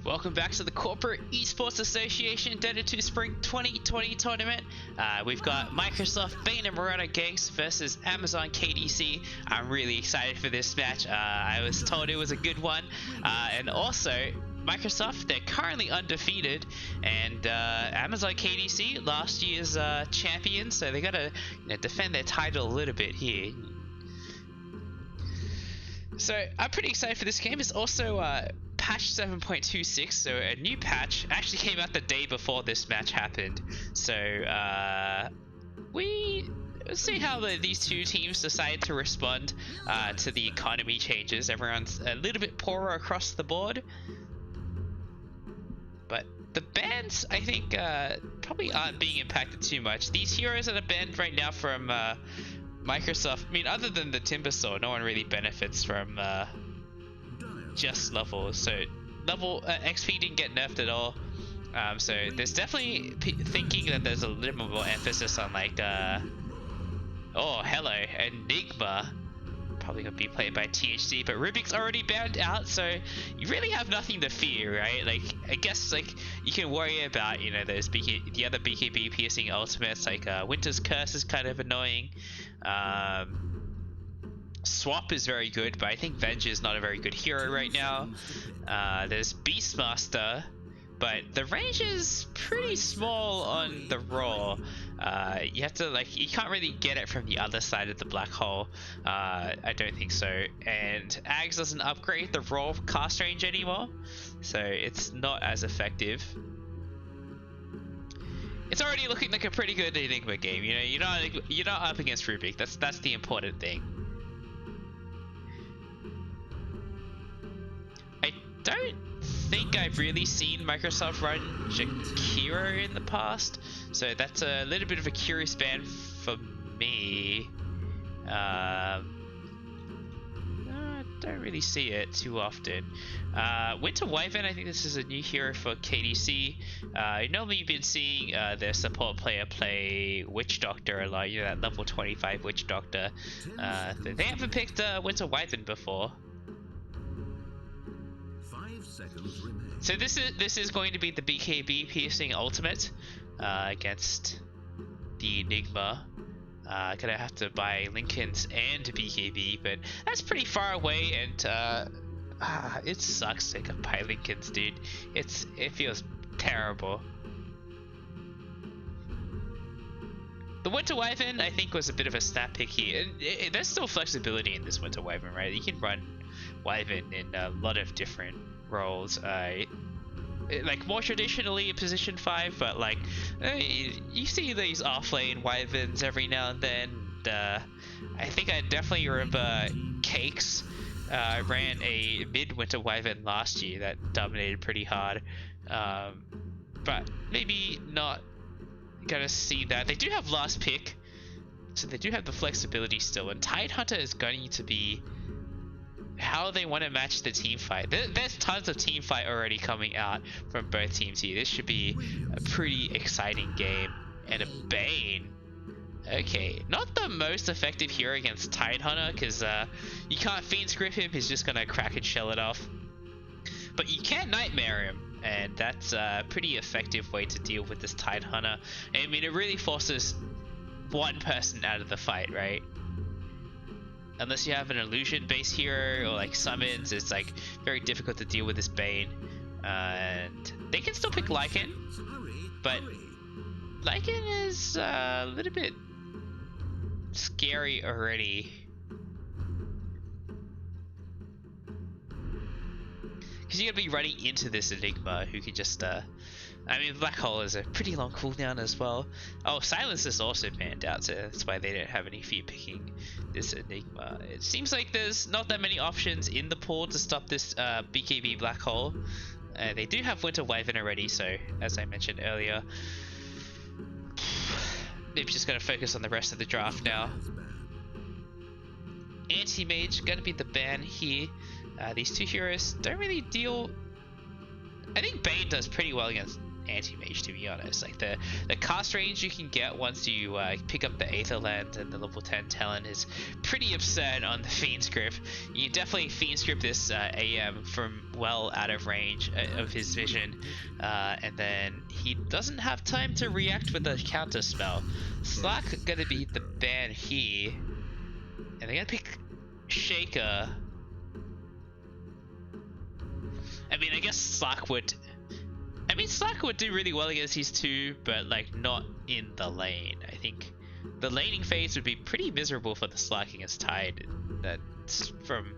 Welcome back to the Corporate Esports Association Dota 2 Spring 2020 tournament. We've got Microsoft, Bane and Mirana Ganks versus AMZN KDC. I'm really excited for this match. I was told it was a good one. And also, Microsoft, they're currently undefeated. And AMZN KDC, last year's champion, so they gotta defend their title a little bit here. So I'm pretty excited for this game. It's also patch 7.26, so a new patch actually came out the day before this match happened. So we'll see how these two teams decide to respond to the economy changes. Everyone's a little bit poorer across the board, but the bans, I think, probably aren't being impacted too much. These heroes that are banned right now from Microsoft, I mean, other than the Timbersaw, no one really benefits from just levels. So level XP didn't get nerfed at all. So there's definitely thinking that there's a little more emphasis on like, oh hello, Enigma, probably gonna be played by THC, but Rubik's already banned out, so you really have nothing to fear, right? Like, I guess like you can worry about, you know, those the other BKB piercing ultimates, like Winter's Curse is kind of annoying. Swap is very good, but I think Venge is not a very good hero right now. There's Beastmaster, but the range is pretty small on the Raw. You have to, like, you can't really get it from the other side of the black hole. I don't think so. And Ags doesn't upgrade the Raw cast range anymore, so it's not as effective. It's already looking like a pretty good Enigma game. You know, you're not up against Rubik. That's the important thing. I don't think I've really seen Microsoft run Jakiro in the past, so that's a little bit of a curious ban for me. I don't really see it too often. Winter Wyvern, I think this is a new hero for KDC. Normally you've been seeing their support player play Witch Doctor a lot, you know, that level 25 Witch Doctor. They haven't picked Winter Wyvern before. So this is going to be the BKB piercing ultimate against the Enigma. Gonna have to buy Lincoln's and BKB, but that's pretty far away, and it sucks to buy Lincoln's, dude. It feels terrible. The Winter Wyvern, I think, was a bit of a snap pick here. And there's still flexibility in this Winter Wyvern, right? You can run Wyvern in a lot of different roles. Like more traditionally in position 5, but like you see these offlane Wyverns every now and then. I think I definitely remember Cakes ran a mid-winter Wyvern last year that dominated pretty hard, but maybe not gonna see that. They do have last pick, so they do have the flexibility still, and Tidehunter is going to be how they want to match the team fight. There's tons of team fight already coming out from both teams here. This should be a pretty exciting game. And a Bane. Okay, not the most effective hero against Tidehunter, because you can't Fiend's Grip him, he's just going to crack and shell it off. But you can Nightmare him, and that's a pretty effective way to deal with this Tidehunter. I mean, it really forces one person out of the fight, right? Unless you have an illusion-based hero or like summons, it's like very difficult to deal with this Bane. And they can still pick Lycan, but Lycan is a little bit scary already. Because you're gonna be running into this Enigma who can just I mean, Black Hole is a pretty long cooldown as well. Oh, Silence is also banned out, so that's why they don't have any fear picking this Enigma. It seems like there's not that many options in the pool to stop this BKB Black Hole. They do have Winter Wyvern already, so as I mentioned earlier, maybe just gonna focus on the rest of the draft now. Anti-Mage gonna be the ban here. These two heroes don't really deal. I think Bane does pretty well against anti-mage, to be honest. Like the cast range you can get once you pick up the Aether Lens and the level 10 Talon is pretty absurd on the Fiend's Grip. You can definitely Fiend's Grip this AM from well out of range of his vision, and then he doesn't have time to react with a counter spell. Slack gonna be the ban here, and they're gonna pick Shaker. I mean, I guess Slack would do really well against these two, but like not in the lane. I think the laning phase would be pretty miserable for the Slack against Tide. That's from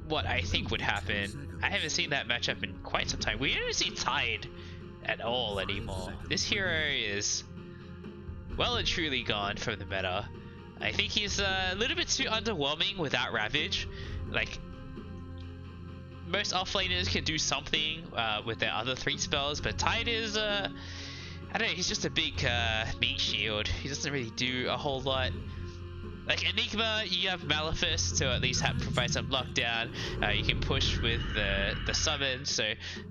what I think would happen. I haven't seen that matchup in quite some time. We don't see Tide at all anymore. This hero is well and truly gone from the meta. I think he's a little bit too underwhelming without Ravage. Like, most offlaners can do something with their other 3 spells, but Tide is, I don't know, he's just a big meat shield. He doesn't really do a whole lot. Like Enigma, you have Malefice to at least provide some lockdown. You can push with the summon, so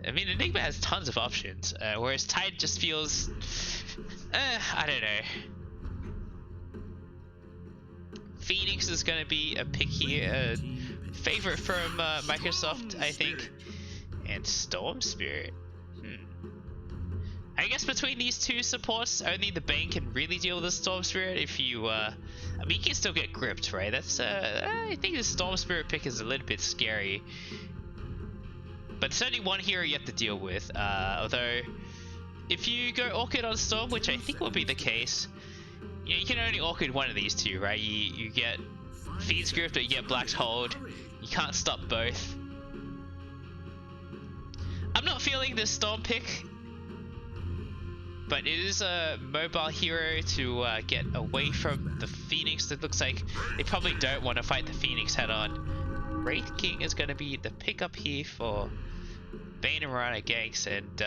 I mean Enigma has tons of options, whereas Tide just feels, I don't know. Phoenix is going to be a pick here. Favorite from Microsoft, I think, and Storm Spirit. I guess between these two supports, only the Bane can really deal with the Storm Spirit. If you, I mean, you can still get gripped, right? That's, I think the Storm Spirit pick is a little bit scary, but it's only one hero you have to deal with. Although, if you go Orchid on Storm, which I think will be the case, you know, you can only Orchid one of these two, right? You get Fiend's Grip or you get Black's Hold. You can't stop both. I'm not feeling this Storm pick, but it is a mobile hero to get away from the Phoenix. It looks like they probably don't want to fight the Phoenix head on. Wraith King is going to be the pickup here for Bane and Mirana Ganks, and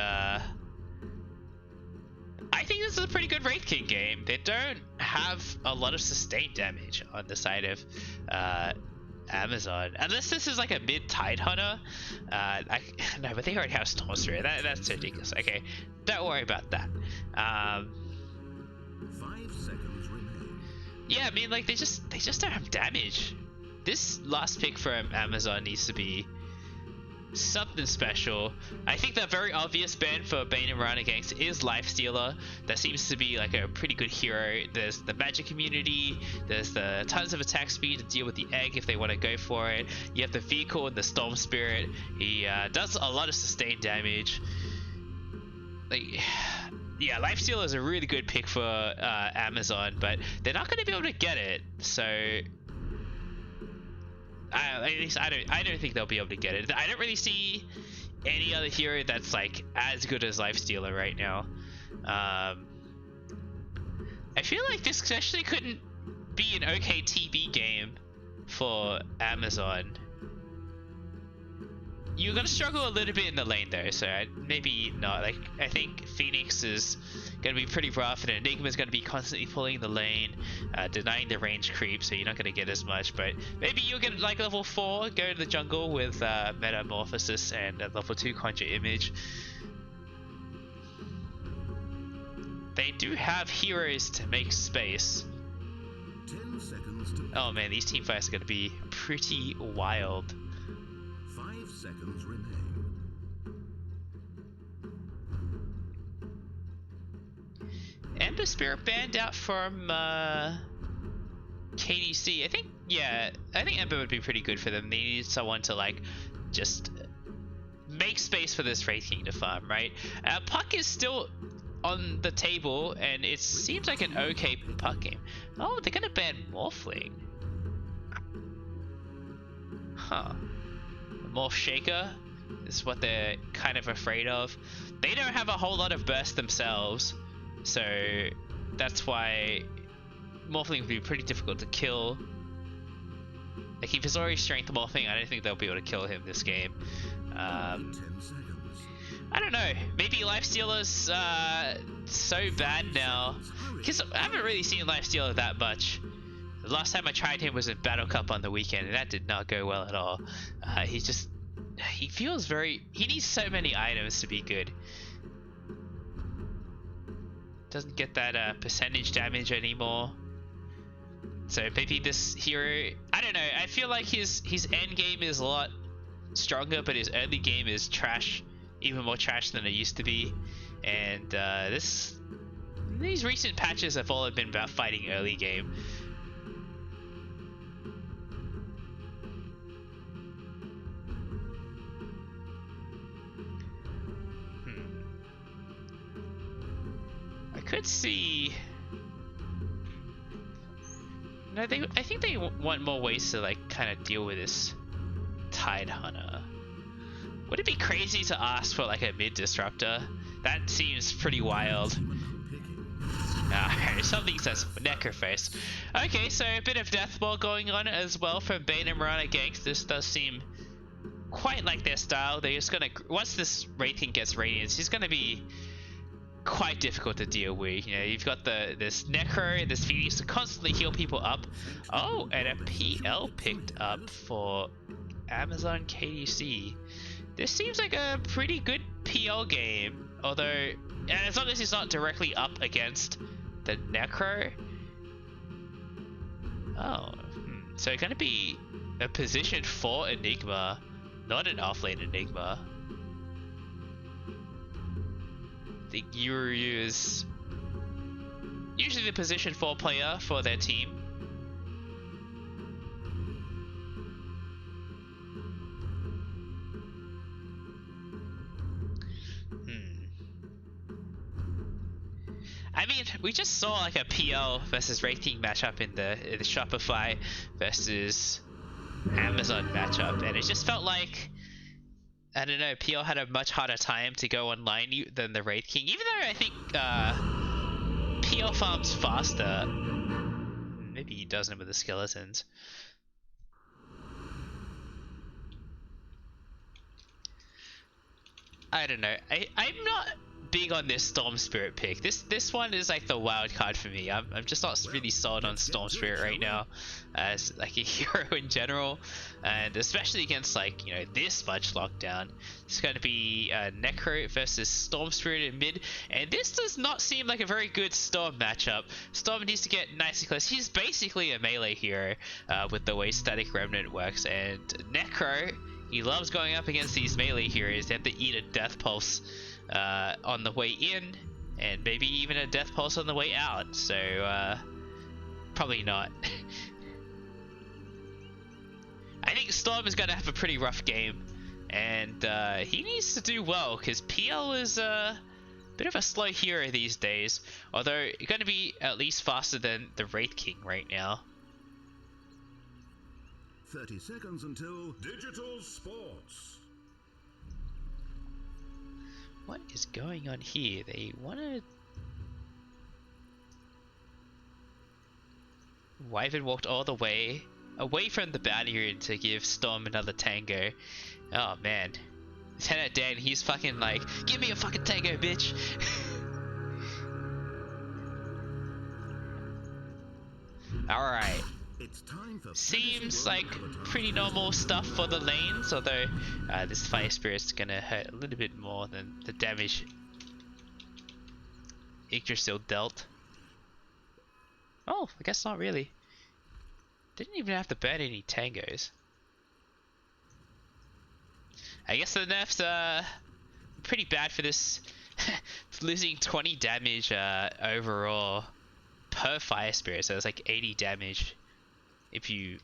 I think this is a pretty good Wraith King game. They don't have a lot of sustained damage on the side of Amazon, unless this is like a mid Tide Hunter. No, but they already have Storm Spirit. That's ridiculous. Okay, don't worry about that. 5 seconds remain. Yeah, I mean, like they just don't have damage. This last pick from Amazon needs to be something special. I think the very obvious ban for Bane and Mirana Ganks is Lifestealer. That seems to be like a pretty good hero. There's the magic immunity, there's the tons of attack speed to deal with the egg if they want to go for it. You have the vehicle and the Storm Spirit. He does a lot of sustained damage. Like, yeah, Lifestealer is a really good pick for Amazon, but they're not going to be able to get it, so at least I don't think they'll be able to get it. I don't really see any other hero that's like as good as Lifestealer right now. I feel like this actually couldn't be an okay TB game for Amazon. You're gonna struggle a little bit in the lane though, so maybe not. Like, I think Phoenix is gonna be pretty rough, and Enigma is gonna be constantly pulling the lane, denying the range creep, so you're not gonna get as much. But maybe you'll get like level 4, go to the jungle with Metamorphosis and level 2 Conjure Image. They do have heroes to make space. 10 seconds to Oh man, these team fights are gonna be pretty wild. 5 seconds remain. Ember Spirit banned out from KDC. I think Ember would be pretty good for them. They need someone to like just make space for this Wraith King to farm, right? Puck is still on the table, and it seems like an okay Puck game. Oh, they're gonna ban Morphling. Huh. Morph Shaker is what they're kind of afraid of. They don't have a whole lot of burst themselves, so that's why Morphling would be pretty difficult to kill. Like, if it's already strength Morphling, I don't think they'll be able to kill him this game. 10 seconds. I don't know, maybe Lifestealer's so bad now, because I haven't really seen Lifestealer that much. The last time I tried him was in Battle Cup on the weekend, and that did not go well at all. He feels very, he needs so many items to be good. doesn't get that percentage damage anymore. So maybe this hero, I don't know, I feel like his end game is a lot stronger, but his early game is trash, even more trash than it used to be. And these recent patches have all been about fighting early game. I could see. No, I think they want more ways to like kind of deal with this Tide Hunter. Would it be crazy to ask for like a mid disruptor? That seems pretty wild. Something says Necroface. Okay, so a bit of death ball going on as well from Bane and Mirana Ganks. This does seem quite like their style. They're just gonna, once this Wraith King gets Radiance, he's gonna be quite difficult to deal with. You know, you've got this Necro, this Phoenix to constantly heal people up. Oh, and a PL picked up for AMZN KDC. This seems like a pretty good PL game, although, and as long as he's not directly up against the Necro. Oh, so gonna be a position for Enigma, not an offlane Enigma. The Yuryu is usually the position 4 player for their team. I mean, we just saw like a PL versus Wraith King matchup in the Shopify versus AMZN matchup, and it just felt like, I don't know, PL had a much harder time to go online than the Wraith King, even though I think PL farms faster. Maybe he doesn't with the skeletons. I don't know. I'm not big on this Storm Spirit pick. This one is like the wild card for me. I'm just not really sold on Storm Spirit right now as like a hero in general, and especially against like, you know, this much lockdown. It's going to be Necro versus Storm Spirit in mid, and this does not seem like a very good Storm matchup. Storm needs to get nicely close. He's basically a melee hero with the way Static Remnant works, and Necro, he loves going up against these melee heroes. They have to eat a Death Pulse on the way in, and maybe even a Death Pulse on the way out, so probably not. I think Storm is going to have a pretty rough game, and he needs to do well, because PL is a bit of a slow hero these days, although he's going to be at least faster than the Wraith King right now. 30 seconds until Digital Sports. What is going on here? They want to... Wyvern walked all the way away from the boundary to give Storm another tango. Oh man. Lieutenant Dan, he's fucking like, give me a fucking tango, bitch! Alright. Seems like pretty normal stuff for the lanes, although this Fire Spirit's gonna hurt a little bit more than the damage Yggdrasil dealt. Oh, I guess not really. Didn't even have to burn any tangos. I guess the nerfs are pretty bad for this. Losing 20 damage overall per Fire Spirit, so it's like 80 damage if you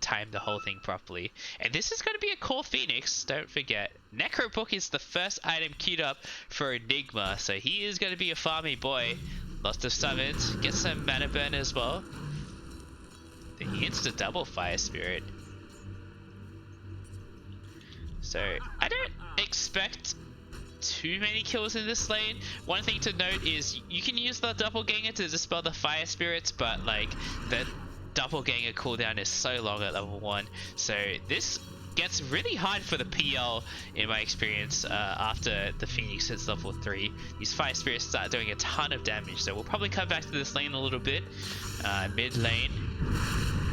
time the whole thing properly. And this is going to be a core Phoenix, don't forget. Necro Book is the first item queued up for Enigma, so he is going to be a farmy boy. Lots of summons, get some mana burn as well. Then he hits the double Fire Spirit. So I don't expect too many kills in this lane. One thing to note is you can use the doppelganger to dispel the Fire Spirits, but like the doppelganger cooldown is so long at level 1, so this gets really hard for the PL in my experience. After the Phoenix hits level 3, these Fire Spirits start doing a ton of damage, so we'll probably come back to this lane a little bit. Mid lane,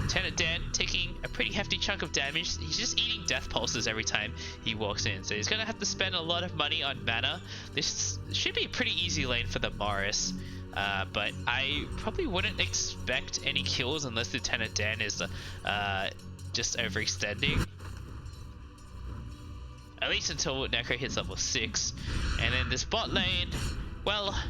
Lieutenant Dan taking a pretty hefty chunk of damage. He's just eating death pulses every time he walks in, so he's gonna have to spend a lot of money on mana. This should be a pretty easy lane for the Morris, but I probably wouldn't expect any kills unless Lieutenant Dan is just overextending. At least until Necro hits level 6. And then this bot lane, well,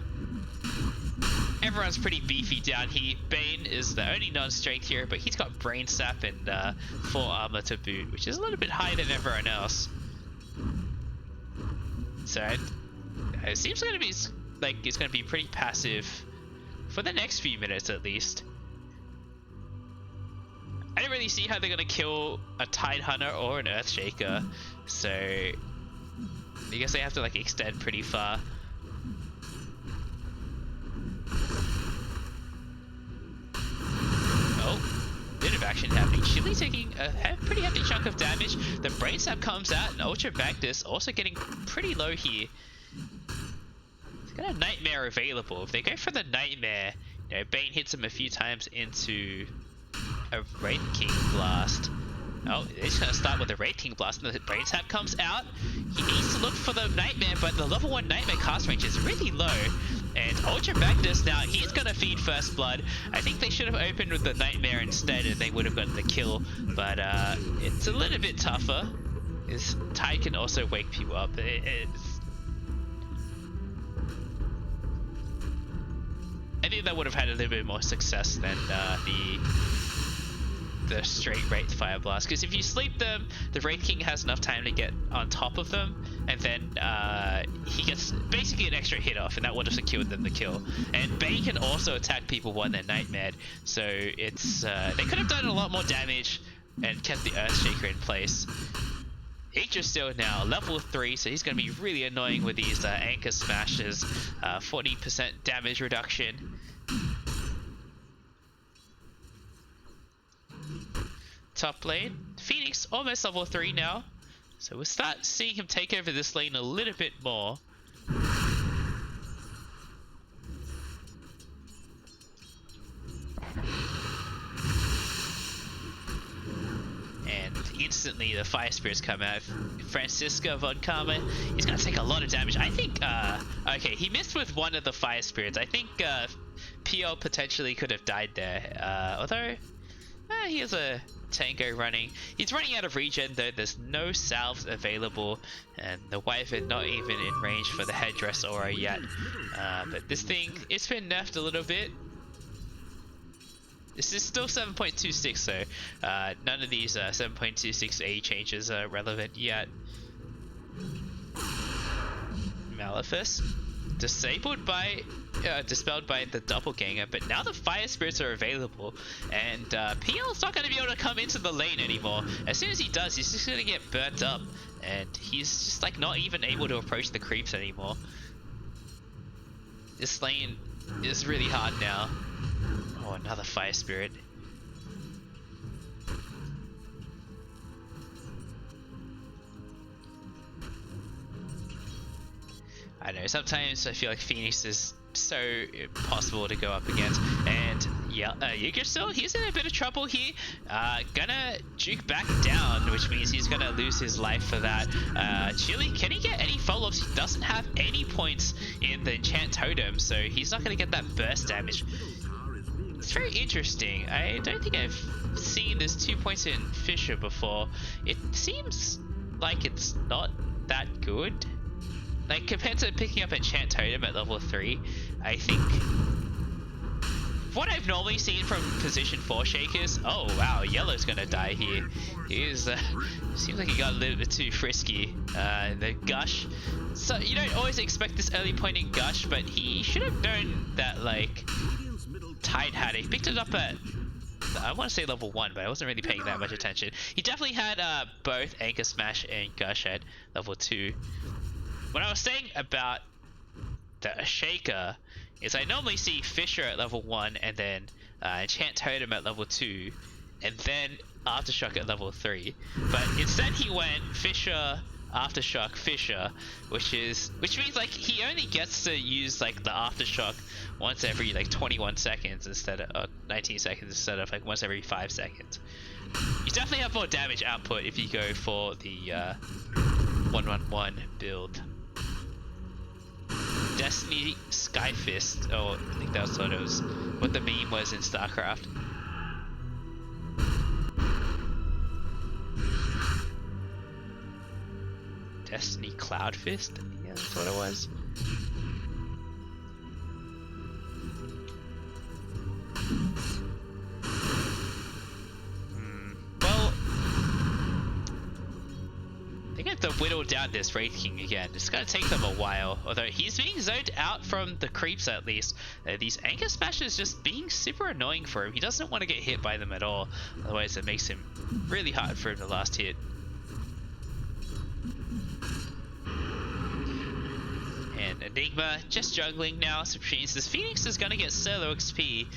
everyone's pretty beefy down here. Bane is the only non-strength here, but he's got Brain Sap and 4 armor to boot, which is a little bit higher than everyone else. So it seems like it's going to be pretty passive for the next few minutes at least. I don't really see how they're going to kill a Tide Hunter or an Earthshaker, so I guess they have to like extend pretty far. Oh, bit of action happening. Chili taking a pretty hefty chunk of damage. The Brain Sap comes out, and Ultra Magnus also getting pretty low here. He's got a Nightmare available. If they go for the Nightmare, you know, Bane hits him a few times into a Wraith King Blast. Oh, they're just gonna start with the Wraith King Blast, and the Brain Sap comes out. He needs to look for the Nightmare, but the level 1 Nightmare cast range is really low. And Ultra Magnus now, he's gonna feed First Blood. I think they should have opened with the Nightmare instead, and they would have gotten the kill. But it's a little bit tougher. His Tide can also wake people up. I think that would have had a little bit more success than the straight Wraith Fire Blast, because if you sleep them, the Wraith King has enough time to get on top of them, and then he gets basically an extra hit off, and that would have secured them the kill. And Bane can also attack people when they're Nightmared, so it's they could have done a lot more damage and kept the Earthshaker in place. Still now level 3, so he's going to be really annoying with these anchor smashes. 40% damage reduction. Top lane, Phoenix almost level 3 now, so we'll start seeing him take over this lane a little bit more. And instantly the Fire Spirits come out. Francisco von Karma, he's gonna take a lot of damage. I think, okay, he missed with one of the Fire Spirits. I think PL potentially could have died there, although he has a Tango running. He's running out of regen though. There's no salves available, and the Wyvern not even in range for the Headdress aura yet. But this thing, it's been nerfed a little bit. This is still 7.26, so none of these 7.26A changes are relevant yet. Malefice dispelled by the Doppelganger, but now the Fire Spirits are available, and PL's not going to be able to come into the lane anymore. As soon as he does, he's just going to get burnt up, and he's just like not even able to approach the creeps anymore. This lane is really hard now. Oh, another Fire Spirit. I know, sometimes I feel like Phoenix is so impossible to go up against. And yeah, Yggdrasil, he's in a bit of trouble here. Gonna juke back down, which means he's gonna lose his life for that. Chili, can he get any follow-ups? He doesn't have any points in the Enchant Totem, so he's not gonna get that burst damage. It's very interesting. I don't think I've seen this 2 points in Fissure before. It seems like it's not that good. Like, compared to picking up Enchant Totem at level 3, I think what I've normally seen from position 4 Shakers, oh wow, Yellow's gonna die here. He is, seems like he got a little bit too frisky. The Gush, so you don't always expect this early point in Gush, but he should have known that, like, Tide had it. He picked it up at, I want to say level 1, but I wasn't really paying that much attention. He definitely had both Anchor Smash and Gush at level 2. What I was saying about the Shaker is I normally see Fissure at level 1 and then Enchant Totem at level 2 and then Aftershock at level 3. But instead he went Fissure, Aftershock, Fissure, which means like he only gets to use like the Aftershock once every like 21 seconds instead of 19 seconds instead of like once every 5 seconds. You definitely have more damage output if you go for the 1-1-1 build. Destiny Skyfist, oh, I think that's what the meme was in StarCraft. Destiny Cloudfist? Yeah, that's what it was. Well, they have to whittle down this Wraith King again. It's gonna take them a while. Although he's being zoned out from the creeps at least. These Anchor Smashers just being super annoying for him. He doesn't want to get hit by them at all. Otherwise it makes him really hard for him to last hit. And Enigma just juggling now, so this Phoenix is gonna get solo XP.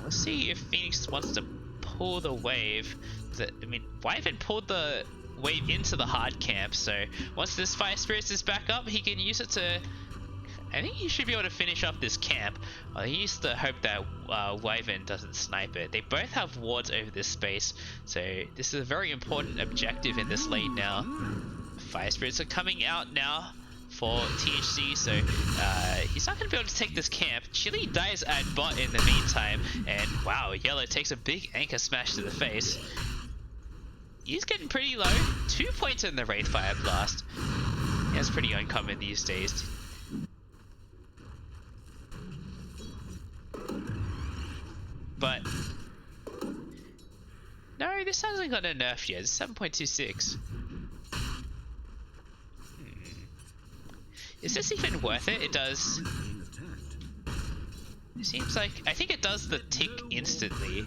We'll see if Phoenix wants to pull the wave. I mean, Wyvern pulled the wave into the hard camp, so once this Fire Spirits is back up, he can use it to... I think he should be able to finish off this camp. He needs to hope that Wyvern doesn't snipe it. They both have wards over this space, so this is a very important objective in this lane now. Fire Spirits are coming out now for THC, so he's not going to be able to take this camp. Chili dies at bot in the meantime, and wow, Yellow takes a big Anchor Smash to the face. He's getting pretty low. 2 points in the Wraith Fire Blast. That's pretty uncommon these days. But no, this hasn't got a nerf yet. It's 7.26. Is this even worth it? It does. It seems like, I think it does the tick instantly.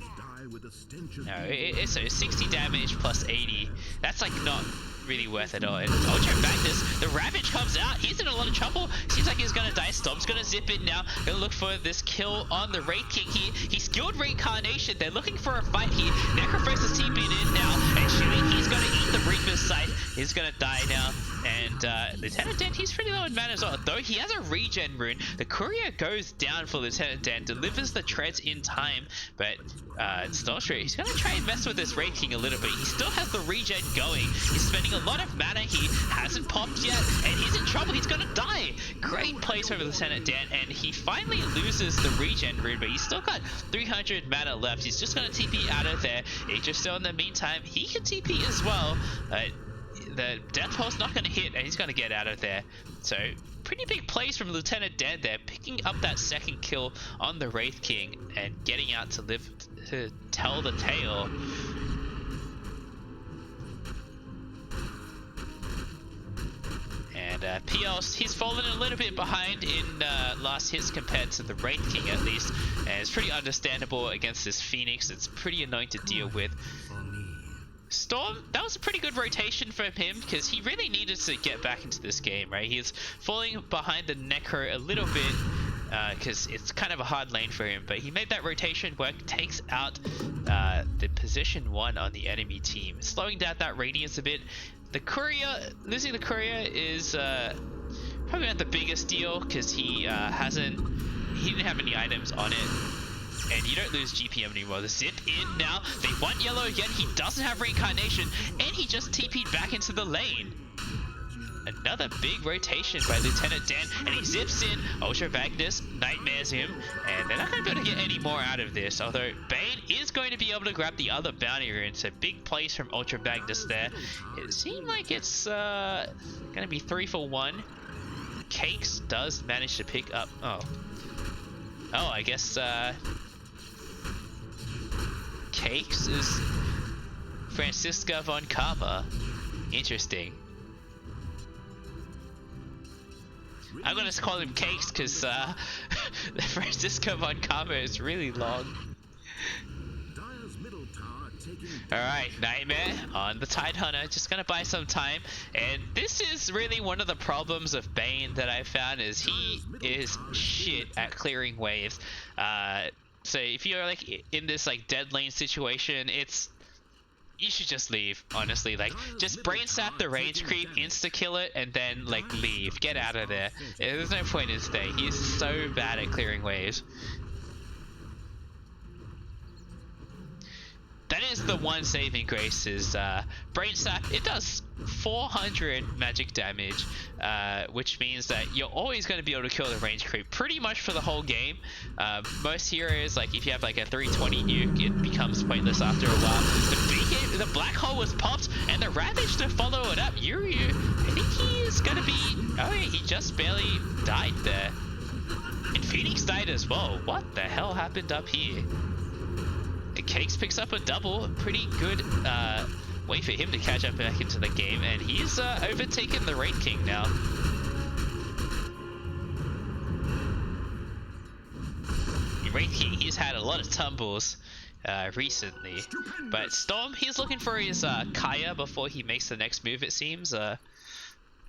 No, it's so 60 damage plus 80. That's like not really worth it all. And Ultra Magnus, the Ravage comes out. He's in a lot of trouble. Seems like he's gonna die. Storm's gonna zip in now. Gonna look for this kill on the Wraith King here. He's skilled Reincarnation. They're looking for a fight here. Necrophos is TP'd in now. And Chewie, he's gonna eat the Reaper's Scythe. He's gonna die now. And Lieutenant Dan, he's pretty low in mana as well. Though he has a regen rune. The Courier goes down for Lieutenant Dan. Delivers the treads in time. But Stormstreet, he's gonna try and mess with this Wraith King a little bit. He still has the regen going. He's spending a lot of mana. He hasn't popped yet, and he's in trouble. He's gonna die. Great place over Lieutenant Dan, and he finally loses the regen rune, but he's still got 300 mana left. He's just gonna TP out of there. Still in the meantime, he can TP as well. The Death Pulse not gonna hit, and he's gonna get out of there. So pretty big plays from Lieutenant Dan there, picking up that second kill on the Wraith King and getting out to live to tell the tale. And PL, he's fallen a little bit behind in last hits compared to the Wraith King at least, and it's pretty understandable against this Phoenix. It's pretty annoying to deal with. Storm, that was a pretty good rotation for him because he really needed to get back into this game, right? He's falling behind the Necro a little bit because it's kind of a hard lane for him, but he made that rotation work, takes out the position 1 on the enemy team, slowing down that radius a bit. The Courier, losing the Courier is probably not the biggest deal because he didn't have any items on it. And you don't lose GPM anymore. The zip in now. They want Yellow again. He doesn't have Reincarnation. And he just TP'd back into the lane. Another big rotation by Lieutenant Dan. And he zips in. Ultra Magnus nightmares him. And they're not going to be able to get any more out of this. Although Bane is going to be able to grab the other bounty rune. So big plays from Ultra Magnus there. It seemed like it's going to be 3 for 1. Cakes does manage to pick up. Oh, I guess... Cakes is Francisca von Karma. Interesting. I'm gonna call him Cakes because Francisca von Karma is really long. Alright, Nightmare on the Tidehunter, just gonna buy some time. And this is really one of the problems of Bane that I found, is he is shit at clearing waves. So if you're like in this like dead lane situation, you should just leave, honestly. Like, just brain sap the range creep, insta kill it, and then like leave, get out of there. There's no point in staying. He's so bad at clearing waves. is the one saving grace is Brain Sap. It does 400 magic damage, which means that you're always going to be able to kill the range creep pretty much for the whole game. Most heroes, like if you have like a 320 nuke, it becomes pointless after a while. The black hole was popped, and the Ravage to follow it up. Yuryu, I think he is going to be... Oh, he just barely died there. And Phoenix died as well. What the hell happened up here? Cakes picks up a double. Pretty good way for him to catch up back into the game, and he's overtaken the Raid King now. Raid King, he's had a lot of tumbles recently, but Storm, he's looking for his Kaya before he makes the next move, it seems.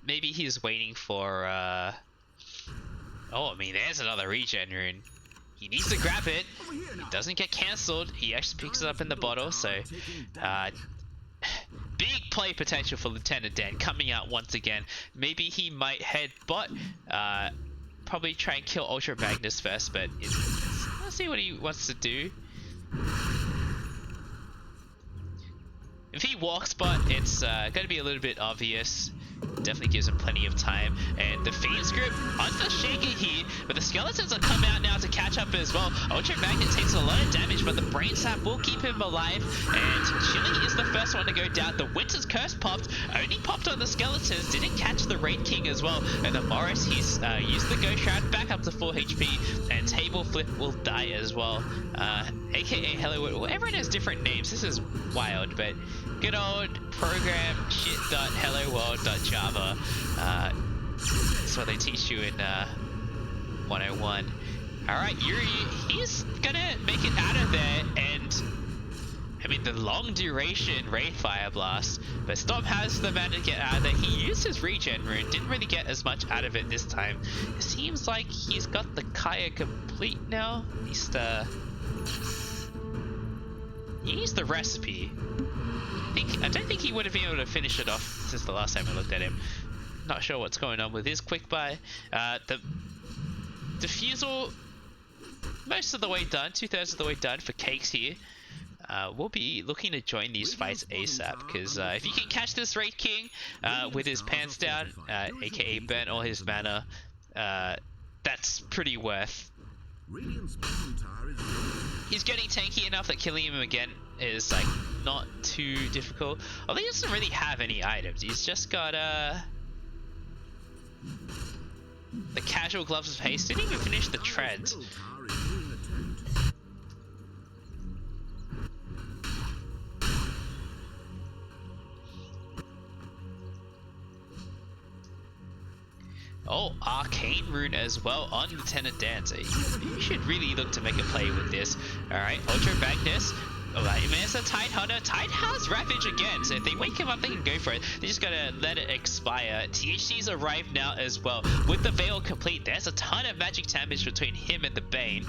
Maybe he's waiting for... Oh, I mean, there's another regen rune. He needs to grab it. It doesn't get cancelled. He actually picks it up in the bottle, so... big play potential for Lieutenant Dan coming out once again. Maybe he might head bot. Probably try and kill Ultra Magnus first, but let's see what he wants to do. If he walks bot, it's going to be a little bit obvious. Definitely gives him plenty of time. And the Fiend's grip under shaking here, but the skeletons will come out now to catch up as well. Ultra Magnet takes a lot of damage, but the Brain Sap will keep him alive. And Chili is the first one to go down. The Winter's Curse popped, only popped on the skeletons, didn't catch the Raid King as well. And the Morris, he's used the Ghost Shroud back up to 4 HP, and Table Flip will die as well. AKA Hello World. Everyone has different names. This is wild, but good old program shit.helloworld.java. That's what they teach you in 101. Alright, Yuri, he's gonna make it out of there, and I mean the long duration Wraith Fire Blast, but Storm has the mana to get out of there. He used his regen rune, didn't really get as much out of it this time. It seems like he's got the Kaya complete now. At least he used the recipe. I don't think he would have been able to finish it off since the last time I looked at him. Not sure what's going on with his quick buy. The defusal, most of the way done, 2/3 of the way done for Cakes here. We'll be looking to join these fights ASAP, because if you can catch this Raid King with his pants down, aka burn all his mana, that's pretty worth. He's getting tanky enough that killing him again is like not too difficult. Although he doesn't really have any items. He's just got the casual gloves of haste. Didn't even finish the treads. Oh, Arcane Rune as well on Lieutenant Dan. So you should really look to make a play with this. Alright, Ultra Magnus. Alright, there's a Tide Hunter. Tide has Ravage again, so if they wake him up, they can go for it. They just gotta let it expire. THC's arrived now as well. With the Veil complete, there's a ton of magic damage between him and the Bane.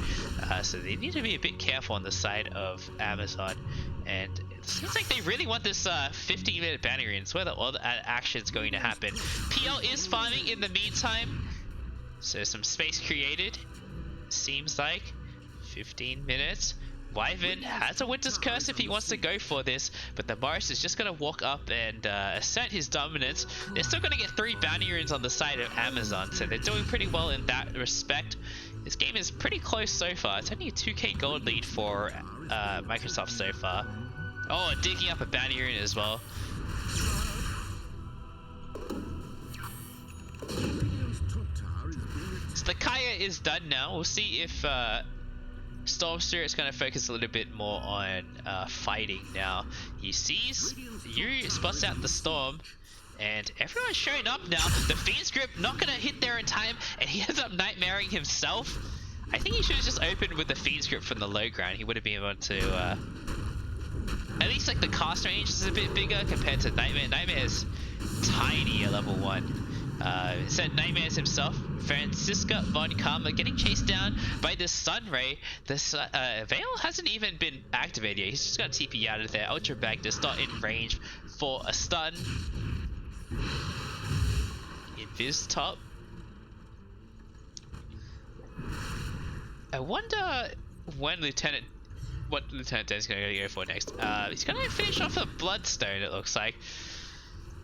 So they need to be a bit careful on the side of Amazon. And it seems like they really want this 15-minute banner in. It's where all the action's going to happen. PL is farming in the meantime. So some space created. Seems like 15 minutes. Wyvern has a Winter's Curse if he wants to go for this, but the Morris is just going to walk up and assert his dominance. They're still going to get 3 bounty runes on the side of Amazon, so they're doing pretty well in that respect. This game is pretty close so far. It's only a 2k gold lead for Microsoft so far. Oh, digging up a bounty rune as well. So the Kaya is done now. We'll see if Storm Spirit's going to focus a little bit more on fighting now. He sees, Yuri spots out the Storm, and everyone's showing up now. The Fiend's Grip not going to hit there in time, and he ends up nightmaring himself. I think he should have just opened with the Fiend's Grip from the low ground. He would have been able to, at least like the cast range is a bit bigger compared to Nightmare. Nightmare is tiny at level 1. Said Nightmares himself, Francisca Von Karma, getting chased down by the Sun Ray. The Veil hasn't even been activated yet. He's just got TP out of there. Ultra Magnus not in range for a stun. Invis top. I wonder when Lieutenant what Lieutenant Dan's gonna go for next. He's gonna finish off a Bloodstone, it looks like.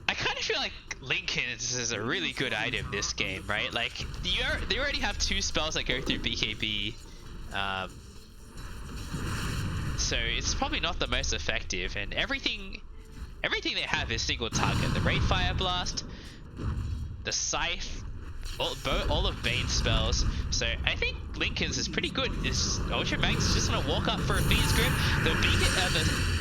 I kind of feel like Lincoln's is a really good item this game, right? Like, they already have 2 spells that go through BKB. So it's probably not the most effective, and everything they have is single target. The Ray Fire Blast, the Scythe, all of Bane's spells. So I think Lincoln's is pretty good. This Ultra Magnus is just gonna walk up for a Fiend's Grip. The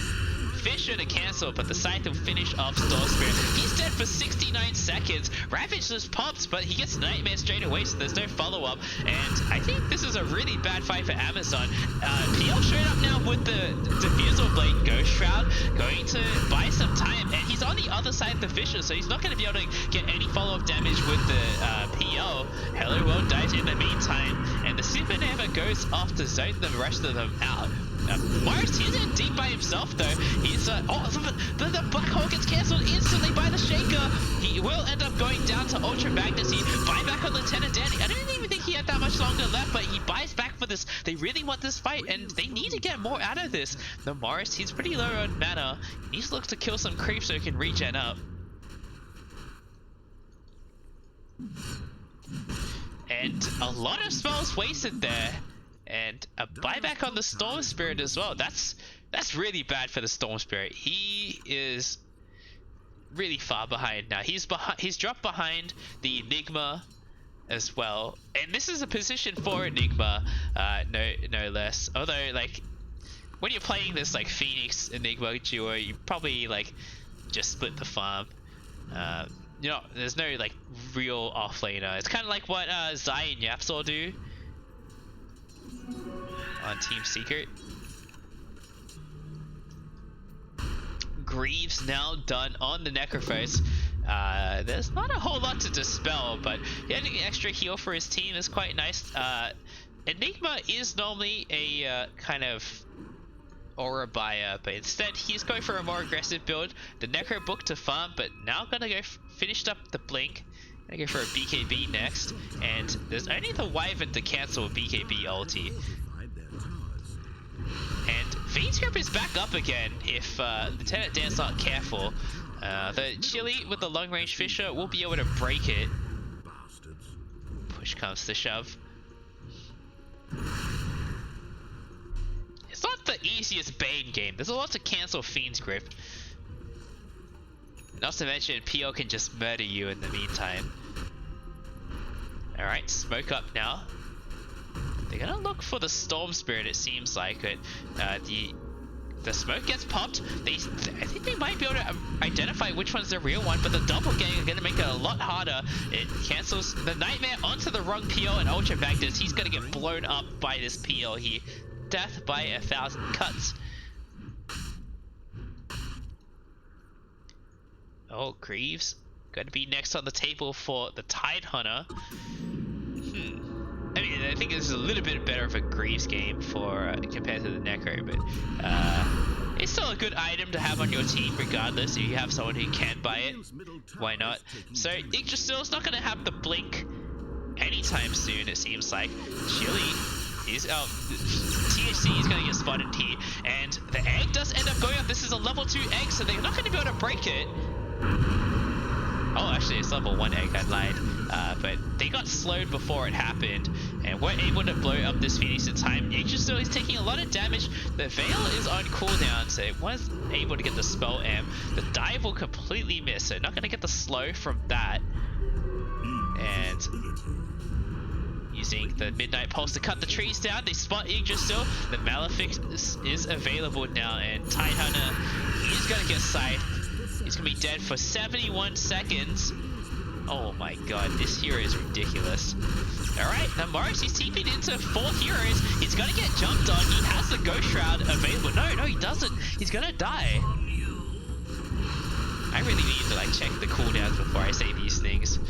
Fisher to cancel, but the Scythe will finish off Storm Spirit. He's dead for 69 seconds. Ravage just pops, but he gets Nightmare straight away, so there's no follow-up. And I think this is a really bad fight for Amazon. PL showed up now with the Diffusal Blade Ghost Shroud, going to buy some time, and he's on the other side of the Fisher, so he's not going to be able to get any follow-up damage with the PL. Hello World dies in the meantime, and the Supernova goes off to zone the rest of them out. Morris, he's in deep by himself though. He's the Black Hole gets cancelled instantly by the Shaker. He will end up going down to Ultra Magnus. He buy back on Lieutenant Danny. I don't even think he had that much longer left, but he buys back for this. They really want this fight, and they need to get more out of this. The Morris, he's pretty low on mana. He needs to look to kill some creeps so he can regen up. And a lot of spells wasted there. And a buyback on the Storm Spirit as well. That's really bad for the Storm Spirit. He is really far behind now. He's dropped behind the Enigma as well. And this is a position for Enigma, no less. Although, like, when you're playing this like Phoenix Enigma duo, you probably like just split the farm. You know, there's no like real offlaner. It's kind of like what Zai and Yapsor do on Team Secret. Greaves now done on the Necrophos. There's not a whole lot to dispel, but getting an extra heal for his team is quite nice. Enigma is normally a kind of aura buyer, but instead he's going for a more aggressive build. The Necro book to farm, but now gonna go finished up the Blink. Gonna go for a BKB next, and there's only the Wyvern to cancel a BKB ulti. And Fiend's Grip is back up again if Lieutenant Dan's not careful. The Chili with the long range Fisher will be able to break it. Push comes to shove. It's not the easiest Bane game. There's a lot to cancel Fiend's Grip. Not to mention, PO can just murder you in the meantime. Alright, smoke up now. They're gonna look for the Storm Spirit, it seems like, but the smoke gets popped. I think they might be able to identify which one's the real one, but the doppelganger are gonna make it a lot harder. It cancels the Nightmare onto the wrong PO and Ultra Magnus. He's gonna get blown up by this PO here. Death by 1,000 cuts. Oh, Greaves gonna be next on the table for the Tide Hunter. I mean, I think this is a little bit better of a Greaves game for compared to the Necro, but it's still a good item to have on your team regardless. If you have someone who can buy it, why not? So Yggdrasil's not going to have the Blink anytime soon, it seems like. Chili is THC is going to get spotted here, and the egg does end up going up. This is a level 2 egg, so they're not going to be able to break it. Oh, actually, it's level 1 egg, I lied. But they got slowed before it happened, and weren't able to blow up this Phoenix in time. Yggdrasil is taking a lot of damage. The Veil is on cooldown, so it was able to get the spell amp. The dive will completely miss, so not going to get the slow from that. And using the Midnight Pulse to cut the trees down, they spot Yggdrasil. The Malefic is available now, and Tide Hunter is going to get scythed. He's going to be dead for 71 seconds. Oh my god, this hero is ridiculous. Alright, now Morris, he's TP'd into 4 heroes. He's going to get jumped on. He has the Ghost Shroud available. No, he doesn't. He's going to die. I really need to like check the cooldowns before I say these things.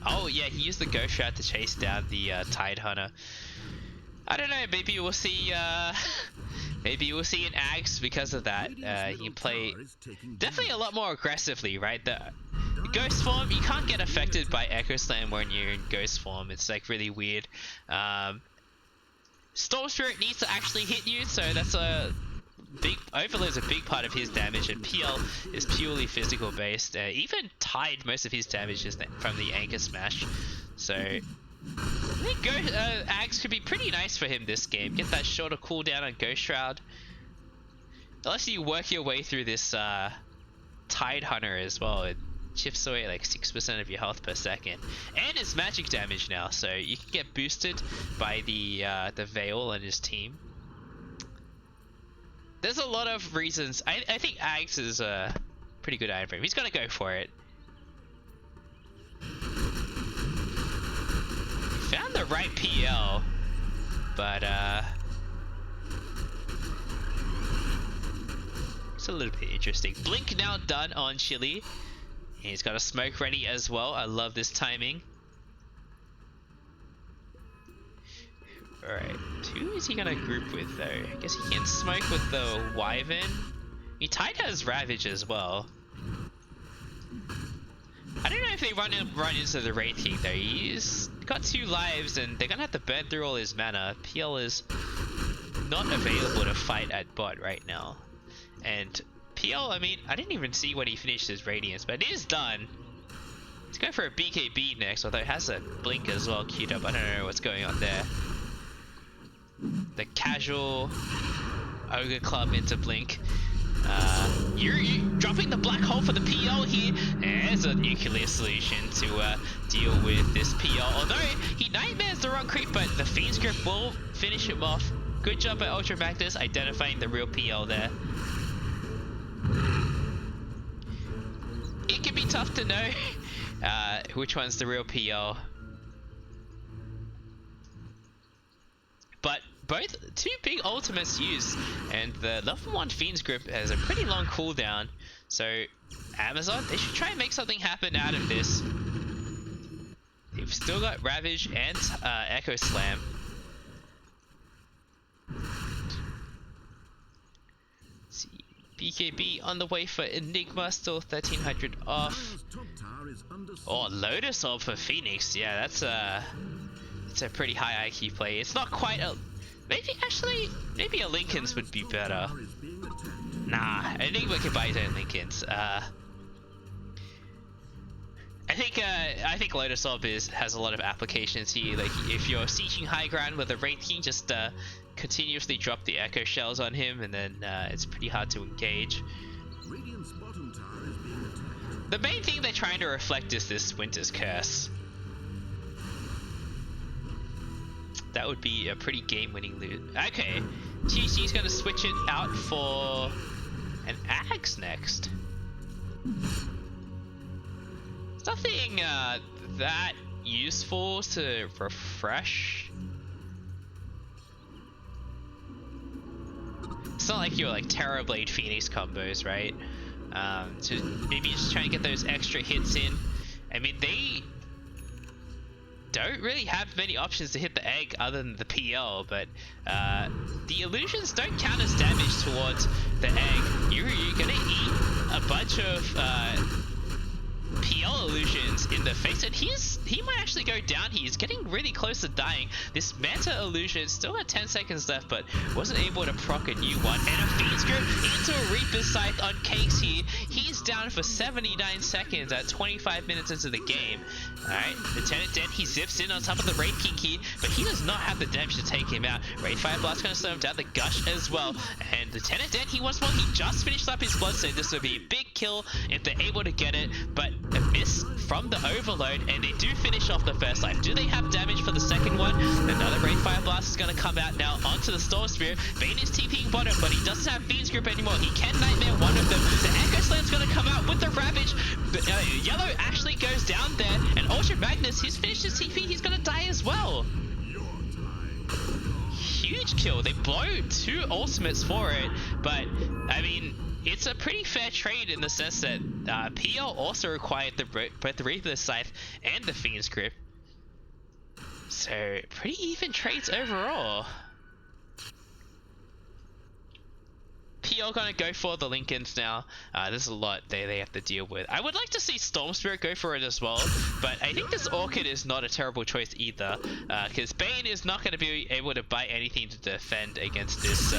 Oh yeah, he used the Ghost Shroud to chase down the Tide Hunter. I don't know, maybe we'll see maybe we'll see an Axe because of that. He can play definitely a lot more aggressively, right? The Ghost form, you can't get affected by Echo Slam when you're in Ghost form. It's like really weird. Storm Spirit needs to actually hit you, so that's a big Overload's a big part of his damage, and PL is purely physical based. Even Tide, most of his damage is from the Anchor Smash. So I think Ags could be pretty nice for him this game. Get that shorter cooldown on Ghost Shroud. Unless you work your way through this Tide Hunter as well, it chips away like 6% of your health per second, and it's magic damage now, so you can get boosted by the Veil and his team. There's a lot of reasons. I think Ags is a pretty good item for him. He's gonna go for it. Found the right PL, but it's a little bit interesting. Blink now done on Chili. He's got a smoke ready as well. I love this timing. Alright, who is he gonna group with though? I guess he can smoke with the Wyvern. I mean, Tide has Ravage as well. I don't know if they run into the Wraith King though. He's got 2 lives and they're gonna have to burn through all his mana. PL is not available to fight at bot right now. And PL, I mean, I didn't even see when he finished his Radiance, but it is done. He's going for a BKB next, although it has a Blink as well queued up. I don't know what's going on there. The casual Ogre Club into Blink. You're dropping the Black Hole for the PL here. There's a nuclear solution to deal with this PL. Although he nightmares the wrong creep, but the Fiend's Grip will finish him off. Good job by Ultra Magnus identifying the real PL there. It can be tough to know which one's the real PL. But both 2 big ultimates used, and the level 1 Fiend's Grip has a pretty long cooldown. So Amazon, they should try and make something happen out of this. They've still got Ravage and Echo Slam. BKB on the way for Enigma, still 1300 off. Oh, Lotus Orb for Phoenix. Yeah, that's a pretty high IQ play. It's not quite a... Maybe a Linken's would be better. Nah, Enigma can buy his own Linken's. I think Lotus Orb has a lot of applications here. Like if you're sieging high ground with a Wraith King, just continuously drop the Echo Shells on him, and then it's pretty hard to engage. The main thing they're trying to reflect is this Winter's Curse. That would be a pretty game-winning loot. Okay, TC's gonna switch it out for an Axe next. It's nothing that useful to refresh. It's not like you're like Terrorblade Phoenix combos, right? So maybe just try and get those extra hits in. I mean, they don't really have many options to hit the egg other than the PL, but the illusions don't count as damage towards the egg. You're gonna eat a bunch of PL illusions in the face, and he might actually go down. He's getting really close to dying. This Manta illusion still got 10 seconds left, but wasn't able to proc a new one. And a Fiend's Grip into a Reaper's Scythe on Cakes here. He's down for 79 seconds at 25 minutes into the game. Alright, Lieutenant Den, he zips in on top of the Wraith King here, but he does not have the damage to take him out. Wraith Fire Blast gonna slow him down, the Gush as well. And Lieutenant Den, he wants more. He just finished up his Blood, so this would be a big kill if they're able to get it, but a miss from the Overload, and they do finish off the first life. Do they have damage for the second one? Another Wraith Fire Blast is going to come out now onto the Storm Spear. Bane is TPing bottom, but he doesn't have Fiend's Grip anymore. He can Nightmare one of them. The Echo Slam's going to come out with the Ravage. Yellow actually goes down there, and Ultra Magnus, he's finished his TP. He's going to die as well. Huge kill. They blow 2 ultimates for it, but I mean, it's a pretty fair trade in the sense that PL also required both the Reaper's Scythe and the Fiend's Grip. So, pretty even trades overall. PL gonna go for the Lincolns now. There's a lot they have to deal with. I would like to see Storm Spirit go for it as well, but I think this Orchid is not a terrible choice either, because Bane is not going to be able to buy anything to defend against this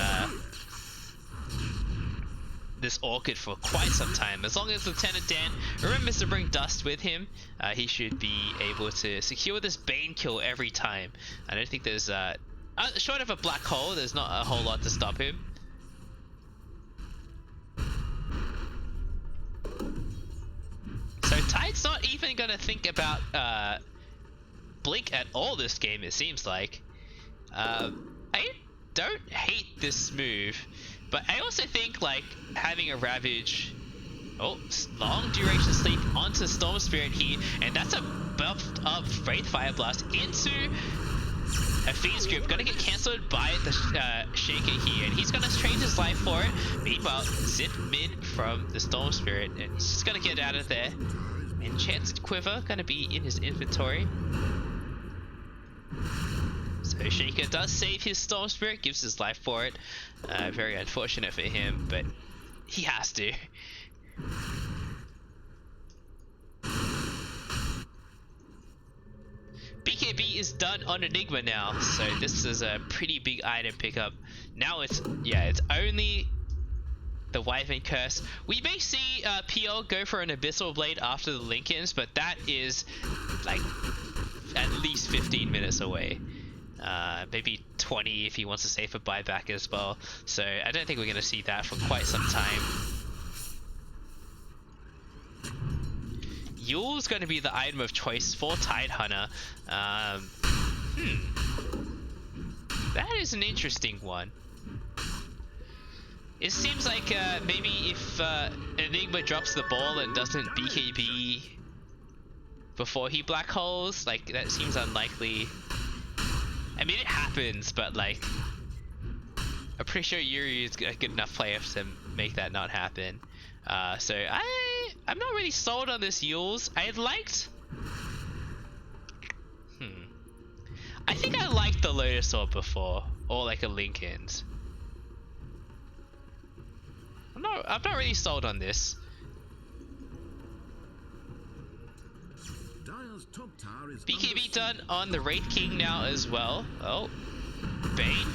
this Orchid for quite some time. As long as Lieutenant Dan remembers to bring Dust with him, he should be able to secure this Bane kill every time. I don't think there's short of a black hole, there's not a whole lot to stop him. So Tide's not even gonna think about Blink at all this game, it seems like. I don't hate this move, but I also think like having a Ravage, long duration sleep onto Storm Spirit here, and that's a buffed up Wraith Fire Blast into a Fiend's Grip, gonna get cancelled by the Shaker here, and he's gonna trade his life for it. Meanwhile, Zip mid from the Storm Spirit, and he's just gonna get out of there. Enchanted Quiver gonna be in his inventory. So Shaker does save his Storm Spirit, gives his life for it. Very unfortunate for him, but he has to. BKB is done on Enigma now, so this is a pretty big item pickup. Now it's only the Wyvern Curse. We may see PL go for an Abyssal Blade after the Lincolns, but that is like at least 15 minutes away. Maybe 20 if he wants to save for buyback as well. So I don't think we're going to see that for quite some time. Yule's going to be the item of choice for Tidehunter. That is an interesting one. It seems like maybe if Enigma drops the ball and doesn't BKB before he black holes, like that seems unlikely. I mean, it happens, but like I'm pretty sure Yuri is a good enough player to make that not happen. So I'm not really sold on this Yules. I think I liked the Lotus Orb before, or like a Lincoln's. I'm not really sold on this. BKB done on the Wraith King now as well. Oh, Bane.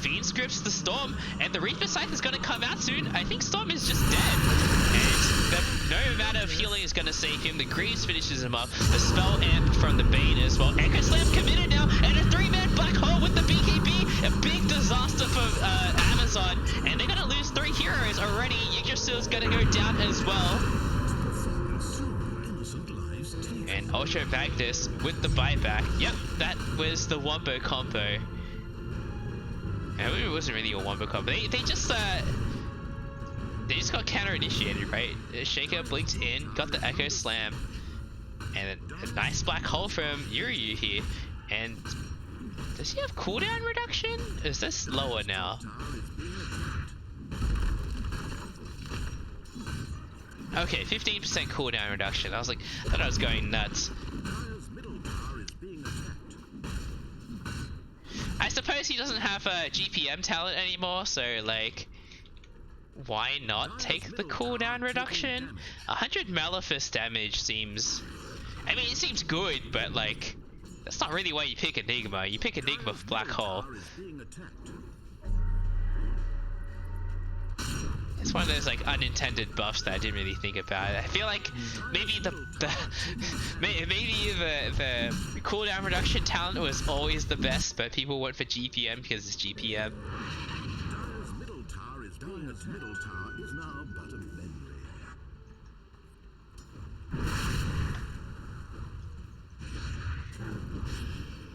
Fiend scripts the Storm, and the Reaper Scythe is going to come out soon. I think Storm is just dead, and no amount of healing is going to save him. The Greaves finishes him up. The Spell Amp from the Bane as well. Echo Slam committed now, and a 3-man black hole with the BKB. A big disaster for Amazon, and they're going to lose 3 heroes already. Yggdrasil is going to go down as well. And Ultra Magnus with the buyback. Yep, that was the Wombo combo. It wasn't really a Wombo combo. They just got counter initiated, right? Shaker blinked in, got the Echo Slam, and a nice black hole from Yuri here. And does he have cooldown reduction? Is this lower now? Okay, 15% cooldown reduction. I thought I was going nuts. I suppose he doesn't have a GPM talent anymore, so like, why not take the cooldown reduction? 100 Malefice damage seems, I mean, it seems good, but like, that's not really why you pick Enigma. You pick Enigma for Black Hole. It's one of those like unintended buffs that I didn't really think about. I feel like maybe the cooldown reduction talent was always the best, but people went for GPM because it's GPM. Middle tower is down. Its middle tower is now but a memory.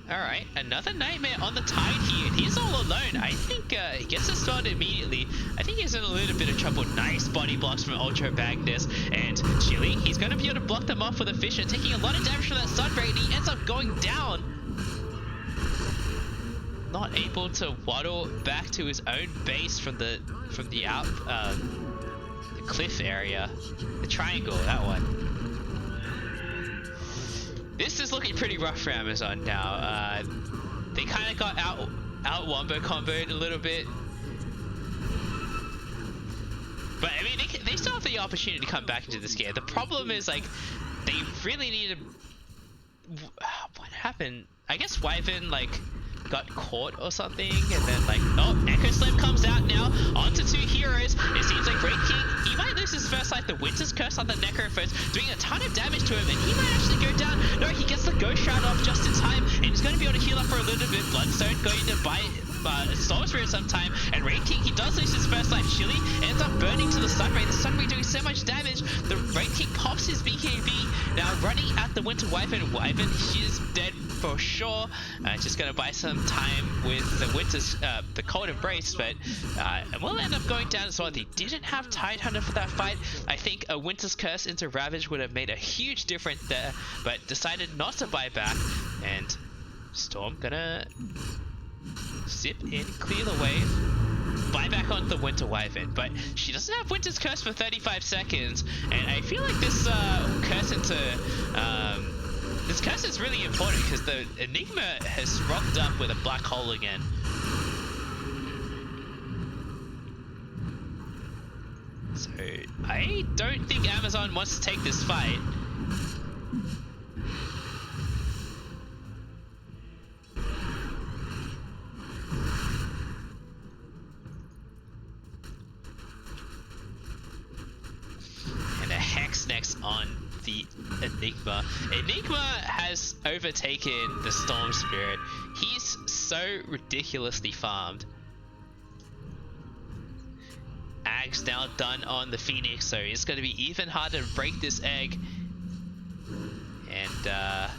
Alright, another Nightmare on the Tide here, and he's all alone. I think he gets this started immediately. I think he's in a little bit of trouble. Nice body blocks from Ultra Magnus, and Chili, he's going to be able to block them off with a Fisher, taking a lot of damage from that Sunray, and he ends up going down. Not able to waddle back to his own base from the cliff area. The triangle, that one. This is looking pretty rough for Amazon now. They kind of got out wombo comboed a little bit. But I mean, they still have the opportunity to come back into this game. The problem is like they really need to. What happened? I guess Wyvern like got caught or something, and then like, oh, Echo Slam comes out now onto 2 heroes. It seems like Great King, he might lose his first life. The Winter's Curse on the Necro first, doing a ton of damage to him, and he might actually go down. No, he gets the Ghost Shroud off just in time, and he's going to be able to heal up for a little bit. Bloodstone going to buy Storm Spirit sometime, and Great King, he does lose his first life. Chili ends up burning to the Sun Ray. The Sun Ray doing so much damage. The Great King pops his BKB, now running at the Winter Wyvern. Wyvern, she's dead for sure. Just gonna buy some time with the Winter's, the Cold Embrace, but will end up going down as well. They didn't have Tidehunter for that fight. I think a Winter's Curse into Ravage would have made a huge difference there, but decided not to buy back, and Storm gonna zip in, clear the wave, buy back onto the Winter Wyvern, but she doesn't have Winter's Curse for 35 seconds, and I feel like this curse into this curse is really important because the Enigma has rocked up with a black hole again. So I don't think Amazon wants to take this fight. And a Hex next on the Enigma. Enigma has overtaken the Storm Spirit. He's so ridiculously farmed. Ag's now done on the Phoenix, so it's going to be even harder to break this egg. And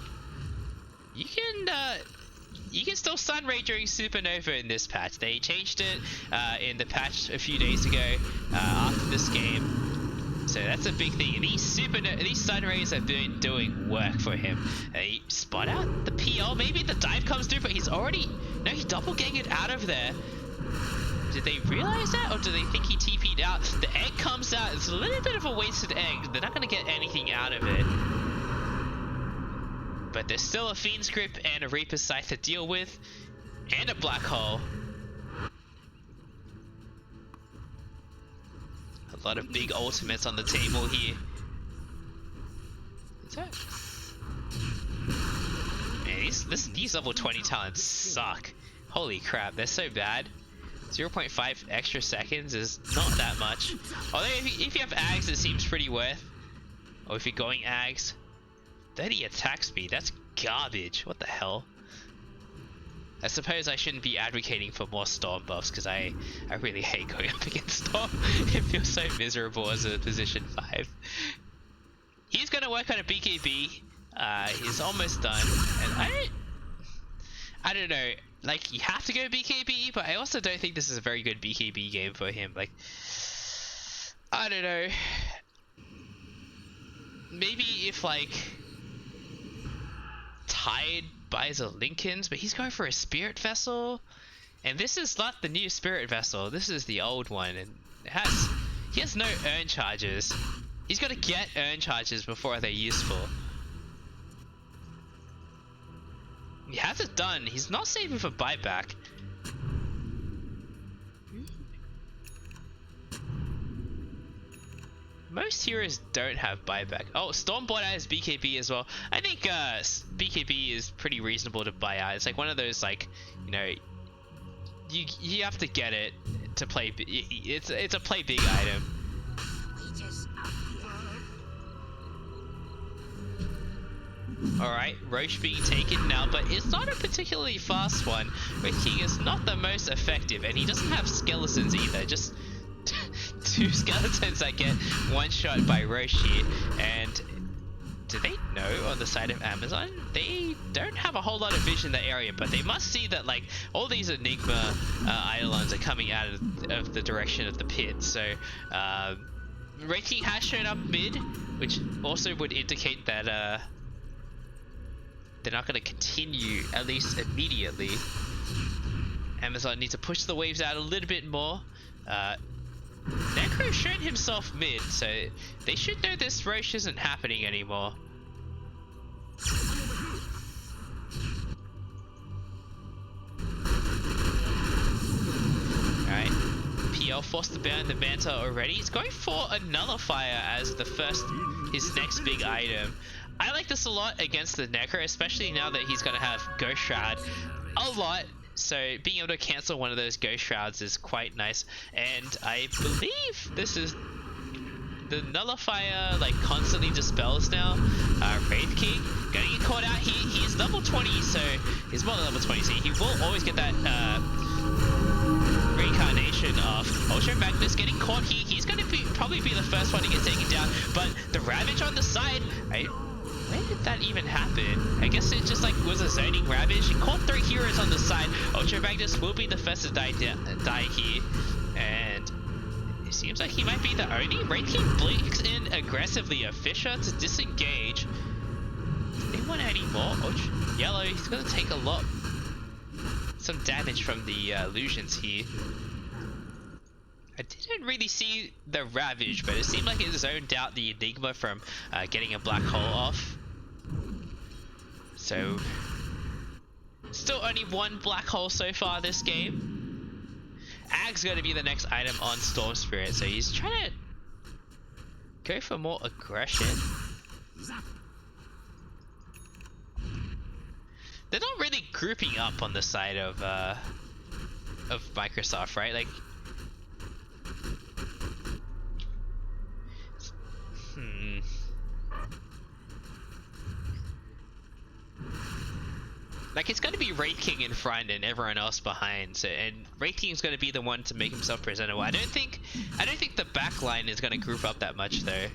you can still Sun Ray during Supernova in this patch. They changed it in the patch a few days ago after this game. So that's a big thing. These Sun Rays have been doing work for him. He spot out the PL. Maybe the dive comes through, but he's already... No, he doppelgangered out of there. Did they realize that, or do they think he TP'd out? The egg comes out. It's a little bit of a wasted egg. They're not going to get anything out of it. But there's still a Fiend's Grip and a Reaper's Scythe to deal with. And a Black Hole. A lot of big ultimates on the table here. What's that? Man, these level 20 talents suck. Holy crap, they're so bad. 0.5 extra seconds is not that much. Although if you have Ags, it seems pretty worth. Or if you're going Ags. 30 attack speed, that's garbage. What the hell? I suppose I shouldn't be advocating for more Storm buffs because I really hate going up against Storm. It feels so miserable as a position 5. He's going to work on a BKB. He's almost done. And I don't know. Like, you have to go BKB, but I also don't think this is a very good BKB game for him. Like, I don't know. Maybe if, like, Tide buys a Lincoln's, but he's going for a Spirit Vessel. And this is not the new Spirit Vessel. This is the old one. And he has no Earn Charges. He's got to get Earn Charges before they're useful. He has it done. He's not saving for buyback. Most heroes don't have buyback. Oh, Stormbot has BKB as well. I think BKB is pretty reasonable to buy out. It's like one of those, like, you know, you have to get it to play. It's a play big item. Alright, Roche being taken now, but it's not a particularly fast one. Red King is not the most effective, and he doesn't have skeletons either. Just 2 skeletons that get one shot by Roche here. And do they know on the side of Amazon? They don't have a whole lot of vision in the area, but they must see that, like, all these Enigma Eidolons are coming out of the direction of the pit. So Red King has shown up mid, which also would indicate that they're not going to continue, at least immediately. Amazon needs to push the waves out a little bit more. Necro's shown himself mid, so they should know this Roche isn't happening anymore. Alright, PL, forced to burn the Manta already. He's going for a Nullifier as his next big item. I like this a lot against the Necro, especially now that he's going to have Ghost Shroud a lot. So being able to cancel one of those Ghost Shrouds is quite nice. And I believe this is the Nullifier, like, constantly dispels now. Wraith King gonna get caught out here. He is level 20, so he's more than level 20, so he will always get that reincarnation of Ultra Magnus. Getting caught here, he's gonna probably be the first one to get taken down. But the Ravage on the side, where did that even happen? I guess it just like was a zoning Ravage. He caught 3 heroes on the side. Ultra Magnus will be the first to die here, and it seems like he might be the only. Wraith King blinks in aggressively a Fisher to disengage. Does anyone any more? Yellow, he's gonna take some damage from the illusions here. I didn't really see the Ravage, but it seemed like it zoned out the Enigma from getting a black hole off. So, still only 1 black hole so far this game. Ag's going to be the next item on Storm Spirit, so he's trying to go for more aggression. They're not really grouping up on the side of Microsoft, right? Like, like, it's going to be Wraith King in front and everyone else behind. So, and Wraith King is going to be the one to make himself presentable. I don't think the back line is going to group up that much though.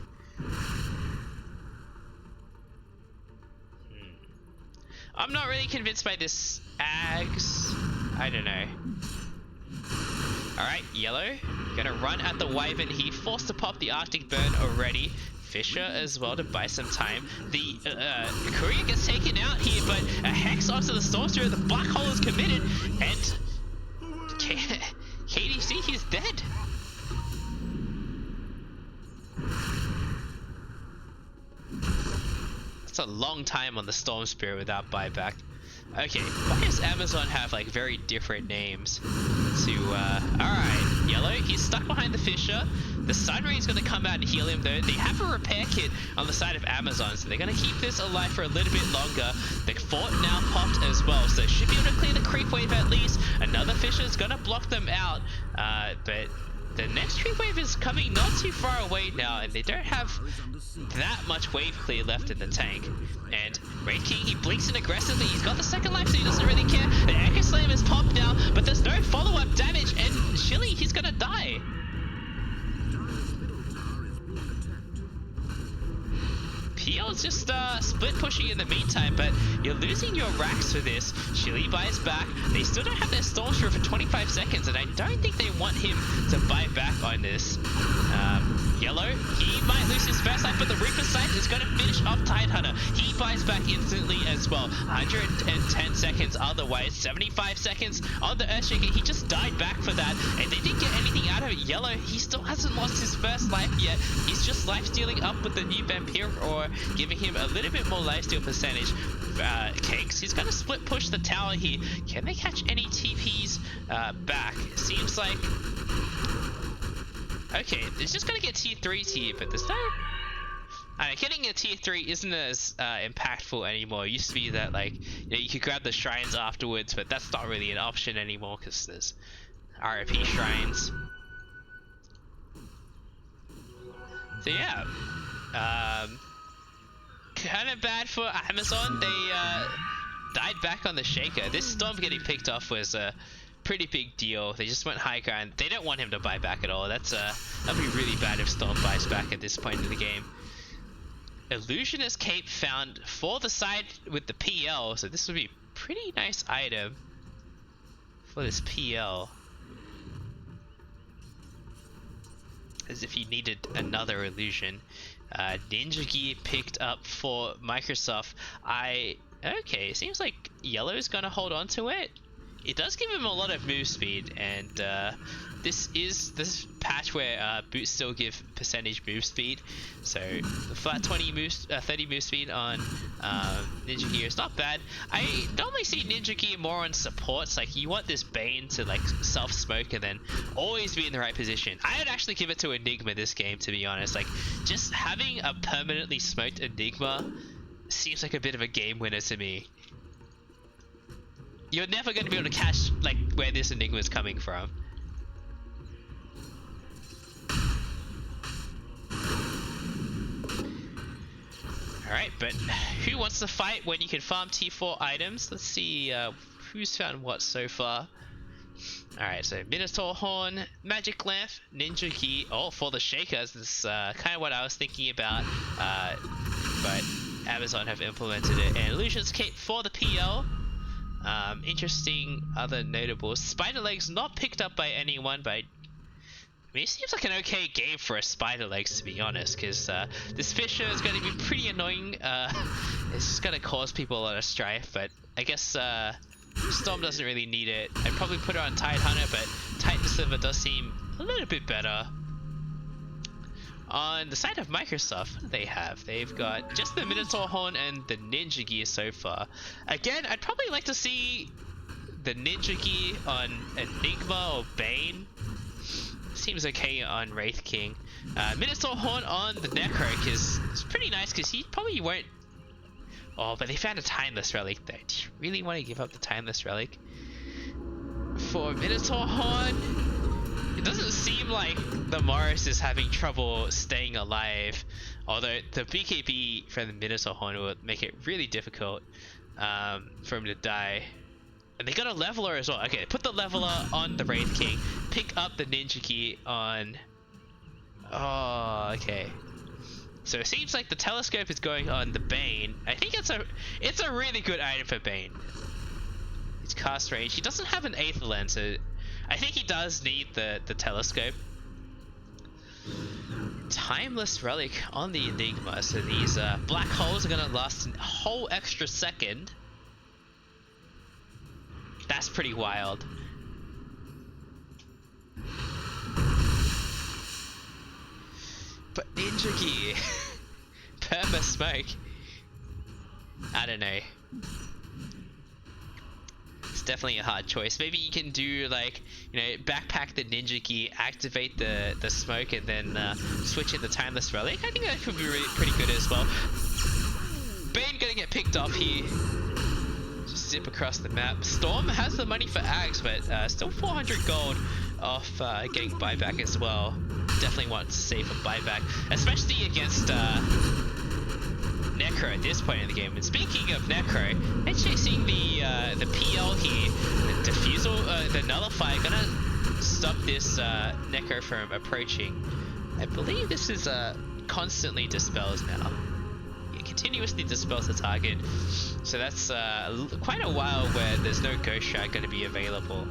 I'm not really convinced by this Ags. I don't know. Alright, Yellow. Gonna run at the Wyvern. He forced to pop the Arctic Burn already. Fisher as well to buy some time. The Courier gets taken out here, but a Hex onto the Storm Spirit. The Black Hole is committed, and KDC, he's dead. That's a long time on the Storm Spirit without buyback. Okay, why does Amazon have like very different names to alright, Yellow, he's stuck behind the Fisher. The Sunray is gonna come out and heal him though. They have a repair kit on the side of Amazon, so they're gonna keep this alive for a little bit longer. The fort now popped as well, so should be able to clear the creep wave at least. Another Fisher is gonna block them out, but the next creep wave is coming not too far away now, and they don't have that much wave clear left in the tank. And Wraith King, he blinks in aggressively. He's got the second life, so he doesn't really care. The Echo Slam is popped now, but there's no follow-up damage, and Chili, he's gonna die. PL's just split pushing in the meantime, but you're losing your racks for this. Chili buys back. They still don't have their Storm Spirit for 25 seconds, and I don't think they want him to buy back on this. Yellow, he might lose his first life, but the Reaper Scythe is going to finish off Tidehunter. He buys back instantly as well. 110 seconds otherwise. 75 seconds on the Earthshaker. He just died back for that, and they didn't get anything out of it. Yellow, he still hasn't lost his first life yet. He's just lifestealing up with the new Vampire Aura, giving him a little bit more lifesteal percentage. Cakes, he's going to split push the tower here. Can they catch any TPs back? Seems like... Okay, it's just going to get tier 3s here, but there's no... getting a tier 3 isn't as impactful anymore. It used to be that, like, you know, you could grab the shrines afterwards, but that's not really an option anymore because there's RP shrines. So yeah, kind of bad for Amazon. They died back on the Shaker. This Storm getting picked off was a pretty big deal. They just went high ground. They don't want him to buy back at all. That'd be really bad if Storm buys back at this point in the game. Illusionist Cape found for the side with the PL, so this would be a pretty nice item for this PL. As if you needed another illusion. Ninja Gear picked up for Microsoft. Okay, it seems like Yellow's gonna hold on to it. It does give him a lot of move speed, and this is this patch where boots still give percentage move speed. So the flat 30 move speed on Ninja Gear is not bad. I normally see Ninja Gear more on supports. Like you want this Bane to like self smoke and then always be in the right position. I would actually give it to Enigma this game, to be honest. Like just having a permanently smoked Enigma seems like a bit of a game winner to me. You're never going to be able to catch like where this Enigma is coming from. Alright, but who wants to fight when you can farm T4 items? Let's see who's found what so far. Alright, so Minotaur Horn, Magic Lamp, Ninja Key. Oh, for the Shakers, this is kind of what I was thinking about. But Amazon have implemented it. And Illusions Cape for the PL. Interesting other notables. Spider Legs not picked up by anyone, but I mean, it seems like an okay game for a Spider Legs, to be honest, because this Fisher is going to be pretty annoying. It's just going to cause people a lot of strife, but I guess Storm doesn't really need it. I'd probably put her on Tide Hunter, but Titan Sliver does seem a little bit better. On the side of Microsoft, what do they have? They've got just the Minotaur Horn and the Ninja Gear so far. Again, I'd probably like to see the Ninja Gear on Enigma or Bane. Seems okay on Wraith King. Minotaur Horn on the Necro, because it's pretty nice, because he probably won't... Oh, but they found a Timeless Relic there. Do you really want to give up the Timeless Relic? For Minotaur Horn... It doesn't seem like the Morris is having trouble staying alive, although the BKB from the Minotaur Horn will make it really difficult for him to die. And they got a leveler as well. Okay, put the leveler on the Wraith King, pick up the Ninja Key on... Oh, okay. So it seems like the telescope is going on the Bane. I think it's a really good item for Bane. It's cast range. He doesn't have an Aether Lens, so I think he does need the telescope. Timeless Relic on the Enigma, so these black holes are gonna last a whole extra second. That's pretty wild. But Ninja Gear, perma smoke. I don't know. It's definitely a hard choice. Maybe you can do like, you know, backpack the Ninja Gear, activate the smoke, and then switch in the Timeless Relic. I think that could be really pretty good as well. Bane gonna get picked off here. Just zip across the map. Storm has the money for Ags, but still 400 gold off getting buyback as well. Definitely want to save a buyback, especially against Necro at this point in the game. And speaking of Necro, they're chasing the PL here. The Diffusal, the Nullifier, gonna stop this Necro from approaching. I believe this is constantly dispels now. It continuously dispels the target. So that's quite a while where there's no Ghost Strike going to be available.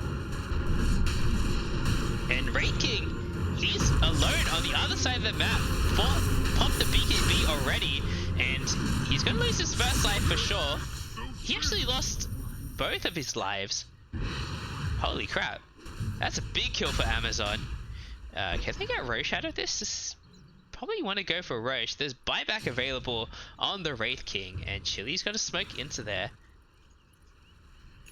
And Wraith King, he's alone on the other side of the map. Popped the BKB already, and he's going to lose his first life for sure. He actually lost both of his lives. Holy crap. That's a big kill for Amazon. Can they get Roche out of this? Probably want to go for Roche. There's buyback available on the Wraith King, and Chili's got to smoke into there.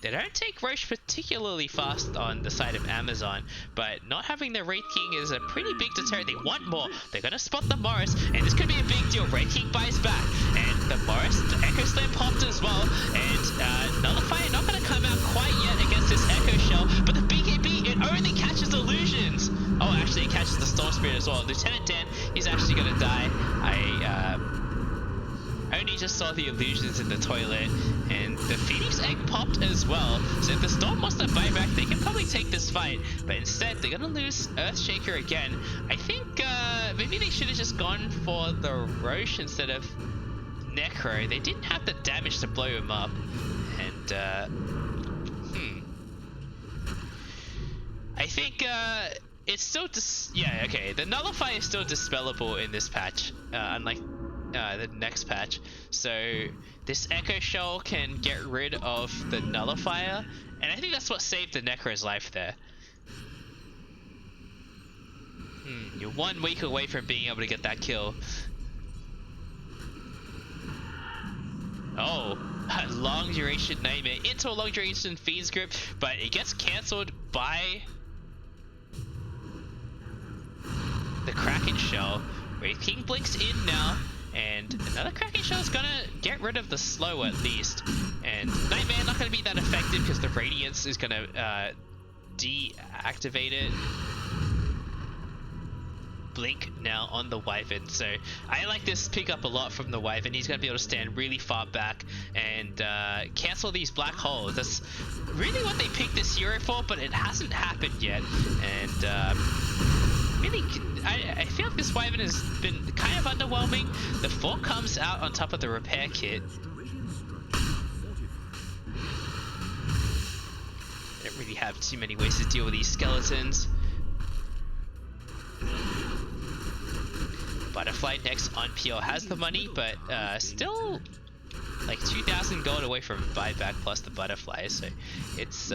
They don't take Roche particularly fast on the side of Amazon, but not having the Wraith King is a pretty big deterrent. They want more. They're going to spot the Morris, and this could be a big deal. Wraith King buys back, and the Morris, the Echo Slam popped as well, and Nullifier not going to come out quite yet against this Echo Shell, but the BKB, it only catches Illusions. Oh, actually it catches the Storm Spirit as well. Lieutenant Dan, he's actually going to die. I only just saw the Illusions in the toilet, and the Phoenix Egg popped as well. So if the Storm wants to fight back, they can probably take this fight, but instead they're gonna lose Earthshaker again. I think maybe they should have just gone for the Roche instead of Necro. They didn't have the damage to blow him up, and I think it's still yeah, okay, the Nullifier is still dispellable in this patch, unlike the next patch. So this Echo Shell can get rid of the Nullifier, and I think that's what saved the Necro's life there. You're 1 week away from being able to get that kill. Oh, a long duration nightmare into a long duration Fiend's Grip, but it gets cancelled by the Kraken Shell. Wraith King blinks in now, and another Kraken Shell is gonna get rid of the slow at least. And Nightmare not gonna be that effective because the Radiance is gonna deactivate it. Blink now on the Wyvern, so I like this pickup a lot from the Wyvern. He's gonna be able to stand really far back and cancel these black holes. That's really what they picked this hero for, but it hasn't happened yet. And really, I feel like this Wyvern has been kind of underwhelming. The fork comes out on top of the repair kit. I don't really have too many ways to deal with these skeletons. Butterfly next on PL has the money, but still like 2,000 gold away from buyback plus the butterfly. So it's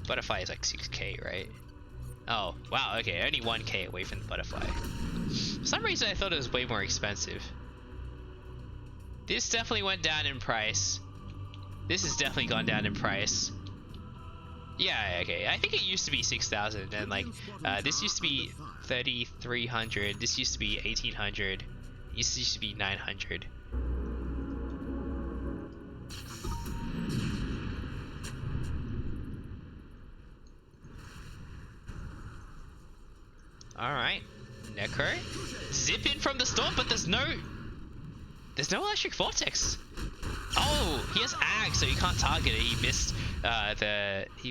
butterfly is like 6k, right? Oh wow, okay, only 1k away from the butterfly. For some reason I thought it was way more expensive. This definitely went down in price. This has definitely gone down in price. Yeah, okay. I think it used to be 6,000, and like this used to be 3,300. This used to be 1,800. This used to be 900. All right, Necro, zip in from the storm, but there's no electric vortex. Oh, he has Ag, so he can't target it. He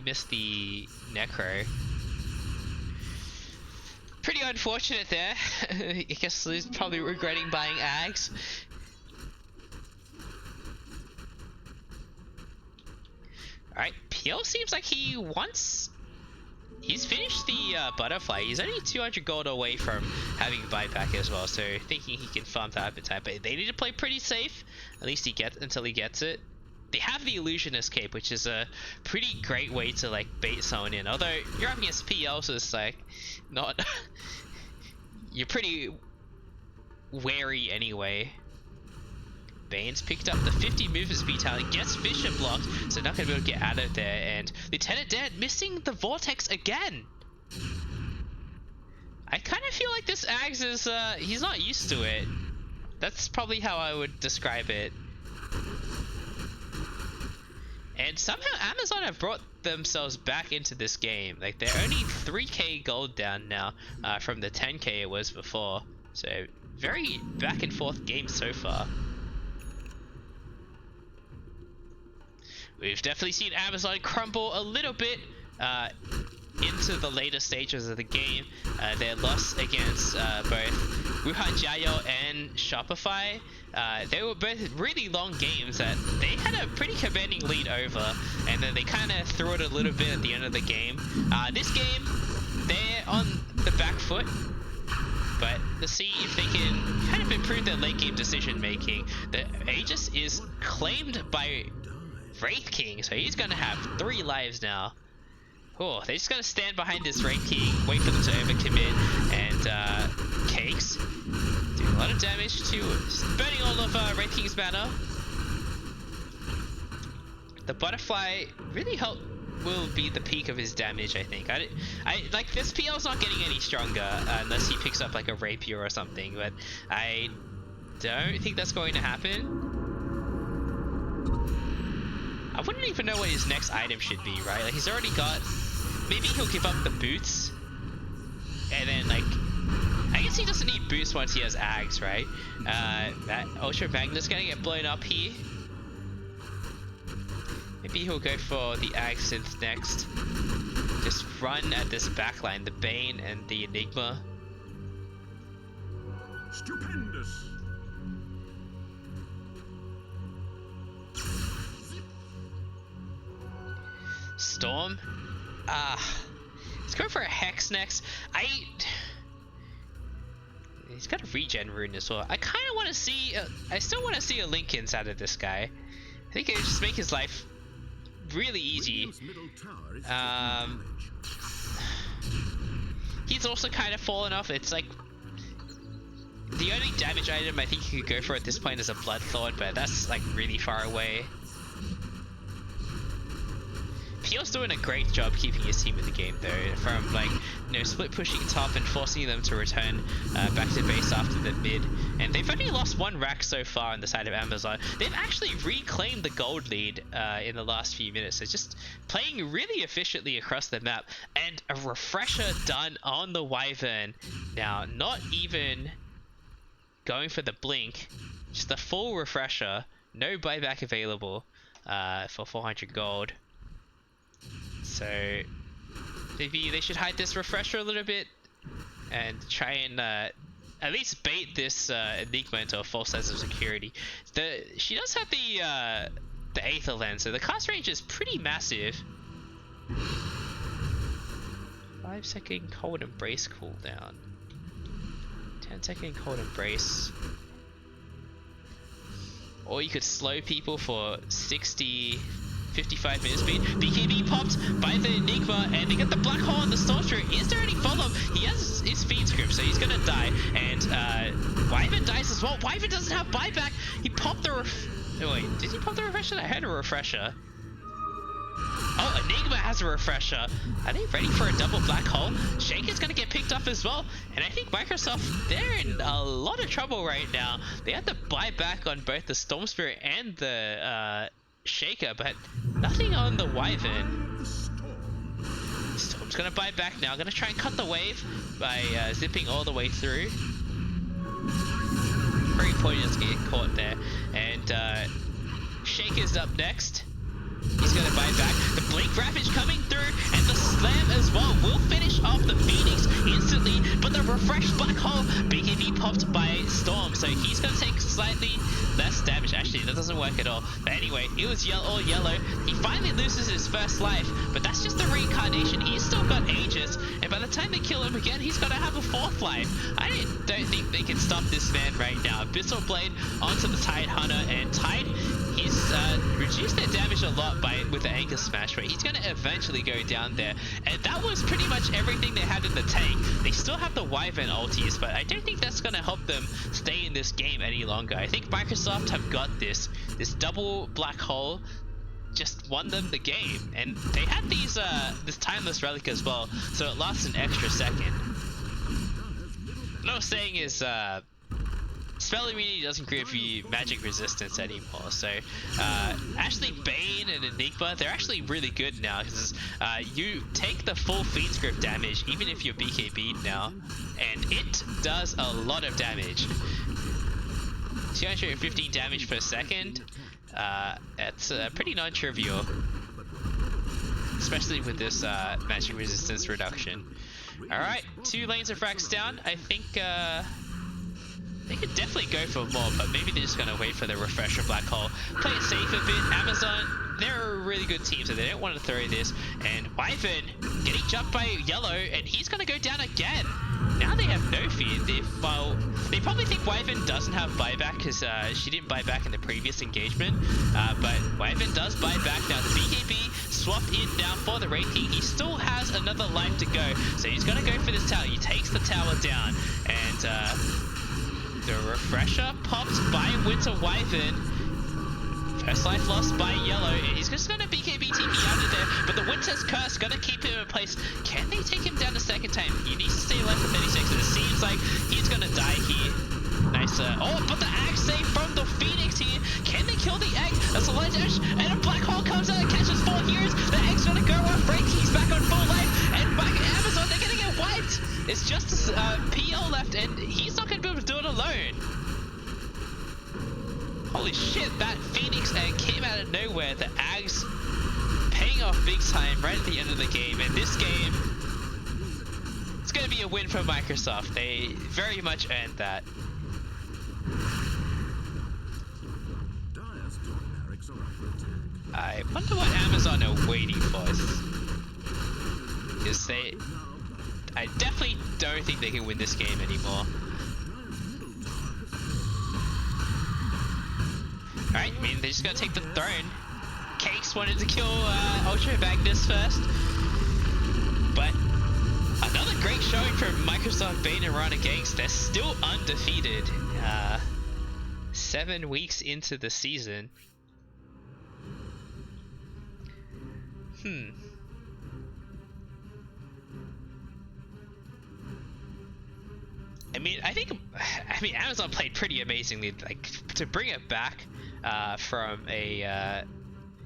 missed the Necro. Pretty unfortunate there. I guess he's probably regretting buying Ags. Alright, PL seems like he's finished the butterfly. He's only 200 gold away from having buyback as well, so thinking he can farm the appetite, but they need to play pretty safe. At least until he gets it. They have the illusionist cape, which is a pretty great way to like bait someone in. Although you're up against PL, so it's like not. You're pretty wary anyway. Bane's picked up the 50 movement speed talent, gets Fisher blocked, so not gonna be able to get out of there. And Lieutenant Dead missing the vortex again. I kind of feel like this Ags is he's not used to it. That's probably how I would describe it. And somehow Amazon have brought themselves back into this game. Like they're only 3k gold down now from the 10k it was before. So very back and forth game so far. We've definitely seen Amazon crumble a little bit into the later stages of the game. Their loss against both Wuhan Jiao and Shopify, they were both really long games that they had a pretty commanding lead over, and then they kind of threw it a little bit at the end of the game. This game, they're on the back foot, but let's see if they can kind of improve their late game decision making. The Aegis is claimed by Wraith King, so he's gonna have 3 lives now. Oh, they just gotta stand behind this Wraith King, wait for them to overcommit, and Cakes doing a lot of damage to burning all of Wraith King's mana. The butterfly really will be the peak of his damage, I think. I like this PL's not getting any stronger unless he picks up like a rapier or something, but I don't think that's going to happen. I wouldn't even know what his next item should be, right? Like he's already got. Maybe he'll give up the boots, and then like, I guess he doesn't need boots once he has Ags, right? That Ultra Magnet's gonna get blown up here. Maybe he'll go for the Ag Synth next. Just run at this backline, the Bane and the Enigma. Stupendous. Storm? Let's go for a Hex next. He's got a regen rune as well. I kind of want to see, I still want to see a Link inside of this guy. I think it would just make his life really easy. he's also kind of fallen off. It's like the only damage item I think you could go for at this point is a Blood Thought, but that's like really far away. Peel's doing a great job keeping his team in the game though, from like, you know, split pushing top and forcing them to return back to base after the mid. And they've only lost one rack so far on the side of Amazon. They've actually reclaimed the gold lead in the last few minutes. So just playing really efficiently across the map. And a refresher done on the Wyvern. Now, not even going for the blink, just a full refresher. No buyback available for 400 gold. So maybe they should hide this refresher a little bit and try and at least bait this Enigma into a false sense of security. She does have the Aether Lens, so the cast range is pretty massive. 5-second Cold Embrace cooldown. 10-second Cold Embrace. Or you could slow people for 55 minutes speed. BKB popped by the Enigma, and they get the Black Hole on the Stormtrooper. Is there any follow-up? He has his feed script, so he's gonna die. And Wyvern dies as well. Wyvern doesn't have buyback. He popped the oh, wait, did he pop the refresher? I had a refresher. Oh, Enigma has a refresher. Are they ready for a double Black Hole? Shaker's gonna get picked up as well. And I think Microsoft, they're in a lot of trouble right now. They have to buy back on both the Storm Spirit and the Shaker, but nothing on the Wyvern. Storm's gonna buy back now. Gonna try and cut the wave by zipping all the way through. Very pointless to get caught there. And Shaker's up next. He's gonna buy back. The Blink Ravage coming through, and the Slam as well will finish off the Phoenix instantly. But the refreshed Black Hole, BKB popped by Storm, so he's gonna take slightly less damage. Actually, that doesn't work at all. But anyway, it was all yellow. He finally loses his first life, but that's just the reincarnation. He's still got Aegis, and by the time they kill him again, he's gonna have a fourth life. I don't think they can stop this man right now. Abyssal Blade onto the Tide Hunter, and Tide, he's reduced their damage a lot with the Anchor Smash, but he's going to eventually go down there. And that was pretty much everything they had in the tank. They still have the Wyvern ultis, but I don't think that's going to help them stay in this game any longer. I think Microsoft have got this. This double Black Hole just won them the game. And they had these this Timeless Relic as well, so it lasts an extra second. What I was saying is Spell Immunity doesn't give you magic resistance anymore, so actually Bane and Enigma, they're actually really good now, because you take the full Fiend Script damage even if you're BKB'd now, and it does a lot of damage. 215 damage per second, that's pretty non-trivial, especially with this magic resistance reduction. Alright, 2 lanes of frags down. I think they could definitely go for more, but maybe they're just gonna wait for the refresher Black Hole. Play it safe a bit. Amazon, they're a really good team, so they don't want to throw this. And Wyvern getting jumped by Yellow, and he's gonna go down again. Now they have no fear. They probably think Wyvern doesn't have buyback because she didn't buy back in the previous engagement. But Wyvern does buy back now. The BKB swapped in now for the Wraith King. He still has another life to go, so he's gonna go for this tower. He takes the tower down, and the refresher popped by Winter Wyvern. First life lost by Yellow, and he's just gonna BKB TP out of there, but the Winter's Curse gonna keep him in place. Can they take him down a second time? He needs to stay alive for 36, and it seems like he's gonna die here. Nice, oh, but the Axe save from the Phoenix here. Can they kill the Egg? That's a light dash, and a Black Hole comes out and catches 4 heroes. The Egg's gonna go off, Ray Key's back on full life, and back at Amazon, they're gonna get wiped. It's just PL left, and he's not gonna be able to do it alone. Holy shit, that Phoenix Egg came out of nowhere. The Ags paying off big time right at the end of the game, and this game, it's gonna be a win for Microsoft. They very much earned that. I wonder what Amazon are waiting for. Because I definitely don't think they can win this game anymore. Alright, I mean, they're just gonna take the throne. Cakes wanted to kill Ultra Magnus first. But another great showing from Microsoft, Bane, and Mirana Ganks. They're still undefeated. 7 weeks into the season. I mean, Amazon played pretty amazingly. Like, to bring it back from a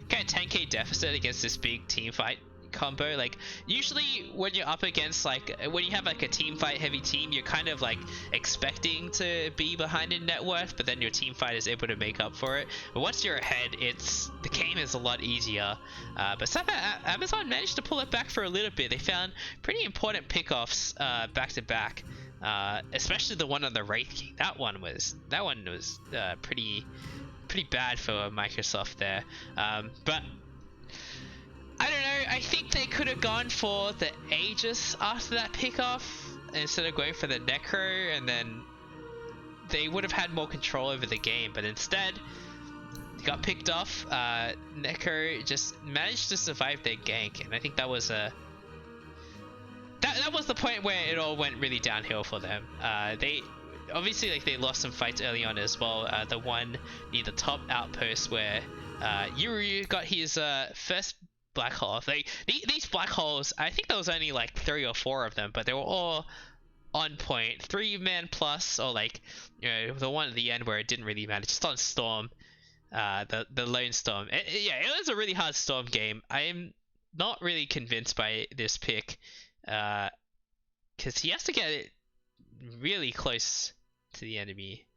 kind of 10k deficit against this big team fight combo. Like, usually when you're up against, like, when you have like a team fight heavy team, you're kind of like expecting to be behind in net worth, but then your team fight is able to make up for it. But once you're ahead, the game is a lot easier. But somehow Amazon managed to pull it back for a little bit. They found pretty important pickoffs back to back. Especially the one on the Wraith King. That one was pretty bad for Microsoft there. But I don't know. I think they could have gone for the Aegis after that pickoff instead of going for the Necro, and then they would have had more control over the game. But instead, they got picked off. Necro just managed to survive their gank, and I think that was a. That was the point where it all went really downhill for them. They obviously, like, they lost some fights early on as well. The one near the top outpost where Yuru got his first black hole. These black holes, I think there was only like 3 or 4 of them, but they were all on point. 3-man plus, or like, you know, the one at the end where it didn't really matter, just on Storm, the lone Storm. Yeah, it was a really hard Storm game. I'm not really convinced by this pick. Because he has to get it really close to the enemy.